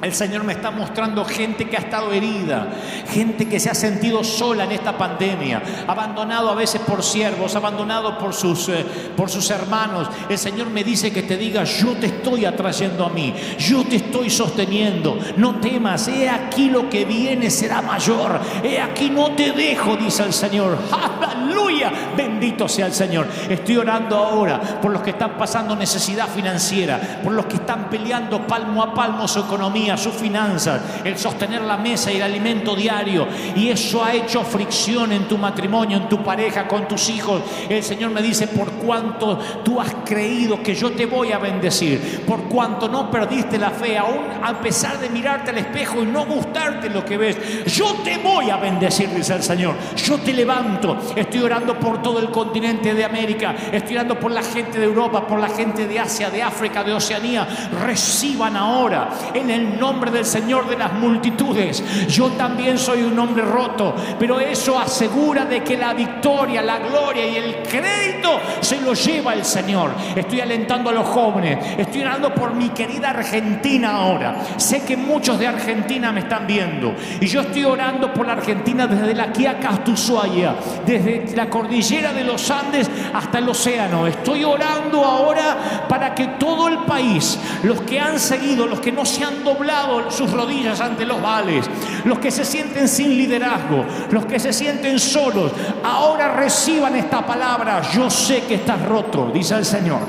El Señor me está mostrando gente que ha estado herida, gente que se ha sentido sola en esta pandemia, abandonado a veces por siervos, abandonado por sus hermanos. El Señor me dice que te diga: yo te estoy atrayendo a mí, yo te estoy sosteniendo, no temas, he aquí lo que viene será mayor, he aquí no te dejo, dice el Señor. ¡Aleluya! Bendito sea el Señor. Estoy orando ahora por los que están pasando necesidad financiera, por los que están peleando palmo a palmo su economía, sus finanzas, el sostener la mesa y el alimento diario, y eso ha hecho fricción en tu matrimonio, en tu pareja, con tus hijos. El Señor me dice: por cuanto tú has creído que yo te voy a bendecir, por cuanto no perdiste la fe, aún a pesar de mirarte al espejo y no gustarte lo que ves, yo te voy a bendecir, dice el Señor. Yo te levanto. Estoy orando por todo el continente de América, estoy orando por la gente de Europa, por la gente de Asia, de África, de Oceanía. Reciban ahora en el nombre del Señor de las multitudes. Yo también soy un hombre roto, pero eso asegura de que la victoria, la gloria y el crédito se lo lleva el Señor. Estoy alentando a los jóvenes, estoy orando por mi querida Argentina ahora. Sé que muchos de Argentina me están viendo y yo estoy orando por la Argentina desde la Quiaca hasta Ushuaia, desde la cordillera de los Andes hasta el océano. Estoy orando ahora para que todo el país, los que han seguido, los que no se han doblado sus rodillas ante los Baales, los que se sienten sin liderazgo, los que se sienten solos, ahora reciban esta palabra. Yo sé que estás roto, dice el Señor.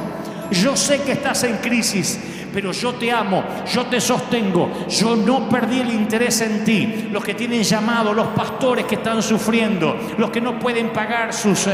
Yo sé que estás en crisis, pero yo te amo, yo te sostengo, yo no perdí el interés en ti. Los que tienen llamado, los pastores que están sufriendo, los que no pueden pagar sus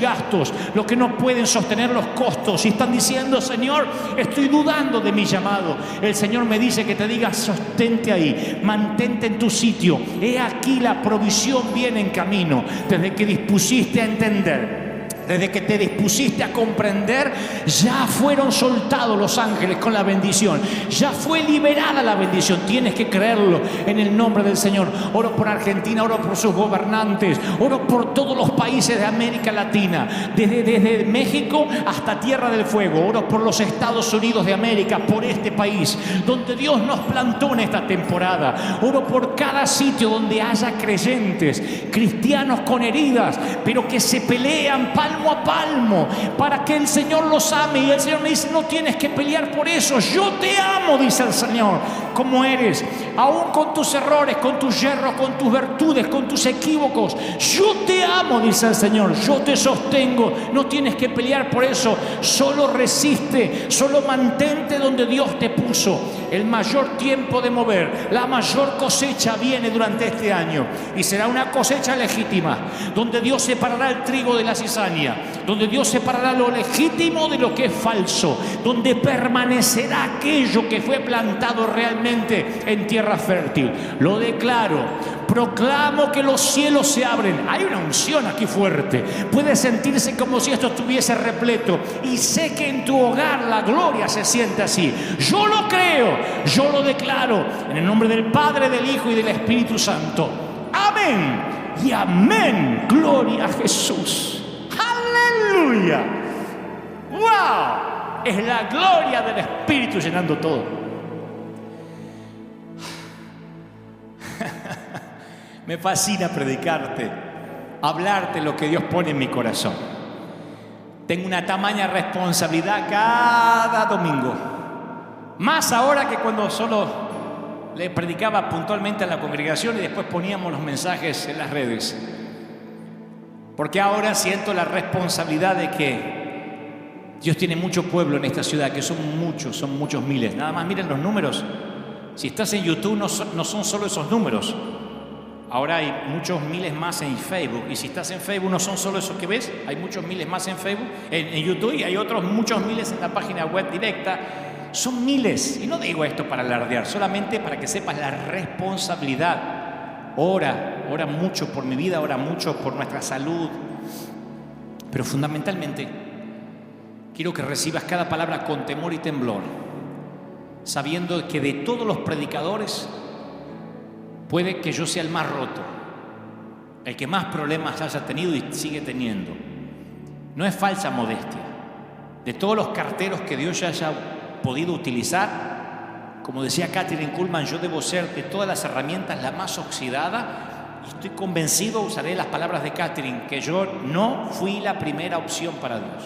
gastos, los que no pueden sostener los costos y están diciendo: Señor, estoy dudando de mi llamado. El Señor me dice que te diga: sostente ahí, mantente en tu sitio. He aquí la provisión viene en camino. Desde que dispusiste a entender, desde que te dispusiste a comprender, ya fueron soltados los ángeles con la bendición. Ya fue liberada la bendición. Tienes que creerlo en el nombre del Señor. Oro por Argentina, oro por sus gobernantes, oro por todos los países de América Latina, desde México hasta Tierra del Fuego. Oro por los Estados Unidos de América, por este país donde Dios nos plantó en esta temporada. Oro por cada sitio donde haya creyentes, cristianos con heridas, pero que se pelean palmo a palmo para que el Señor los ame. Y el Señor me dice: no tienes que pelear por eso. Yo te amo, dice el Señor, como eres, aún con tus errores, con tus yerros, con tus virtudes, con tus equívocos. Yo te amo, dice el Señor. Yo te sostengo. No tienes que pelear por eso. Solo resiste, solo mantente donde Dios te puso. El mayor tiempo de mover, la mayor cosecha viene durante este año, y será una cosecha legítima, donde Dios separará el trigo de la cizaña, donde Dios separará lo legítimo de lo que es falso, donde permanecerá aquello que fue plantado realmente en tierra fértil. Lo declaro. Proclamo que los cielos se abren. Hay una unción aquí fuerte. Puede sentirse como si esto estuviese repleto. Y sé que en tu hogar la gloria se siente así. Yo lo creo, yo lo declaro. En el nombre del Padre, del Hijo y del Espíritu Santo. Amén y amén. Gloria a Jesús. ¡Aleluya! ¡Wow! Es la gloria del Espíritu llenando todo. Me fascina predicarte, hablarte lo que Dios pone en mi corazón. Tengo una tamaña responsabilidad cada domingo. Más ahora que cuando solo le predicaba puntualmente a la congregación y después poníamos los mensajes en las redes. Porque ahora siento la responsabilidad de que Dios tiene mucho pueblo en esta ciudad, que son muchos miles. Nada más miren los números. Si estás en YouTube no son solo esos números. Ahora hay muchos miles más en Facebook. Y si estás en Facebook no son solo esos que ves. Hay muchos miles más en Facebook, en YouTube, y hay otros muchos miles en la página web directa. Son miles. Y no digo esto para alardear, solamente para que sepas la responsabilidad. Ora mucho por mi vida, ora mucho por nuestra salud. Pero fundamentalmente quiero que recibas cada palabra con temor y temblor, sabiendo que de todos los predicadores puede que yo sea el más roto, el que más problemas haya tenido y sigue teniendo. No es falsa modestia. De todos los carteros que Dios ya haya podido utilizar, como decía Kathryn Kuhlman, yo debo ser de todas las herramientas la más oxidada, y estoy convencido, usaré las palabras de Kathryn, que yo no fui la primera opción para Dios.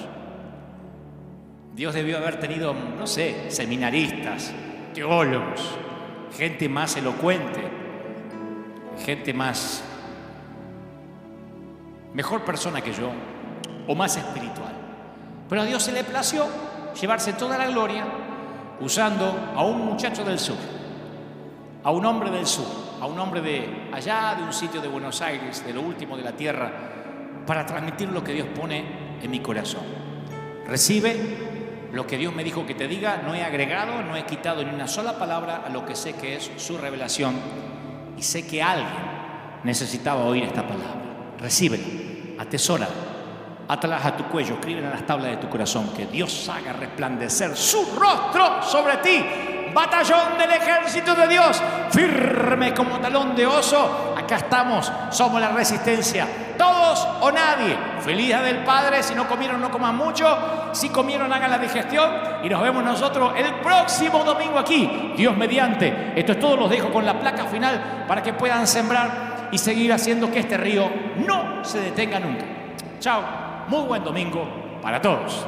Dios debió haber tenido, no sé, seminaristas, teólogos, gente más elocuente, gente mejor persona que yo, o más espiritual. Pero a Dios se le plació llevarse toda la gloria usando a un muchacho del sur, a un hombre del sur, a un hombre de allá, de un sitio de Buenos Aires, de lo último de la tierra, para transmitir lo que Dios pone en mi corazón. Recibe lo que Dios me dijo que te diga. No he agregado, no he quitado ni una sola palabra a lo que sé que es su revelación. Y sé que alguien necesitaba oír esta palabra. Recíbela, atesórala, átalas a tu cuello, escríbela en las tablas de tu corazón. Que Dios haga resplandecer su rostro sobre ti. batallón del ejército de Dios, firme como talón de oso. Acá estamos, somos la resistencia, todos o nadie. Feliz Día del Padre. Si no comieron, no coman mucho. Si comieron, hagan la digestión. Y nos vemos nosotros el próximo domingo aquí, Dios mediante. Esto es todo, los dejo con la placa final para que puedan sembrar y seguir haciendo que este río no se detenga nunca. Chao, muy buen domingo para todos.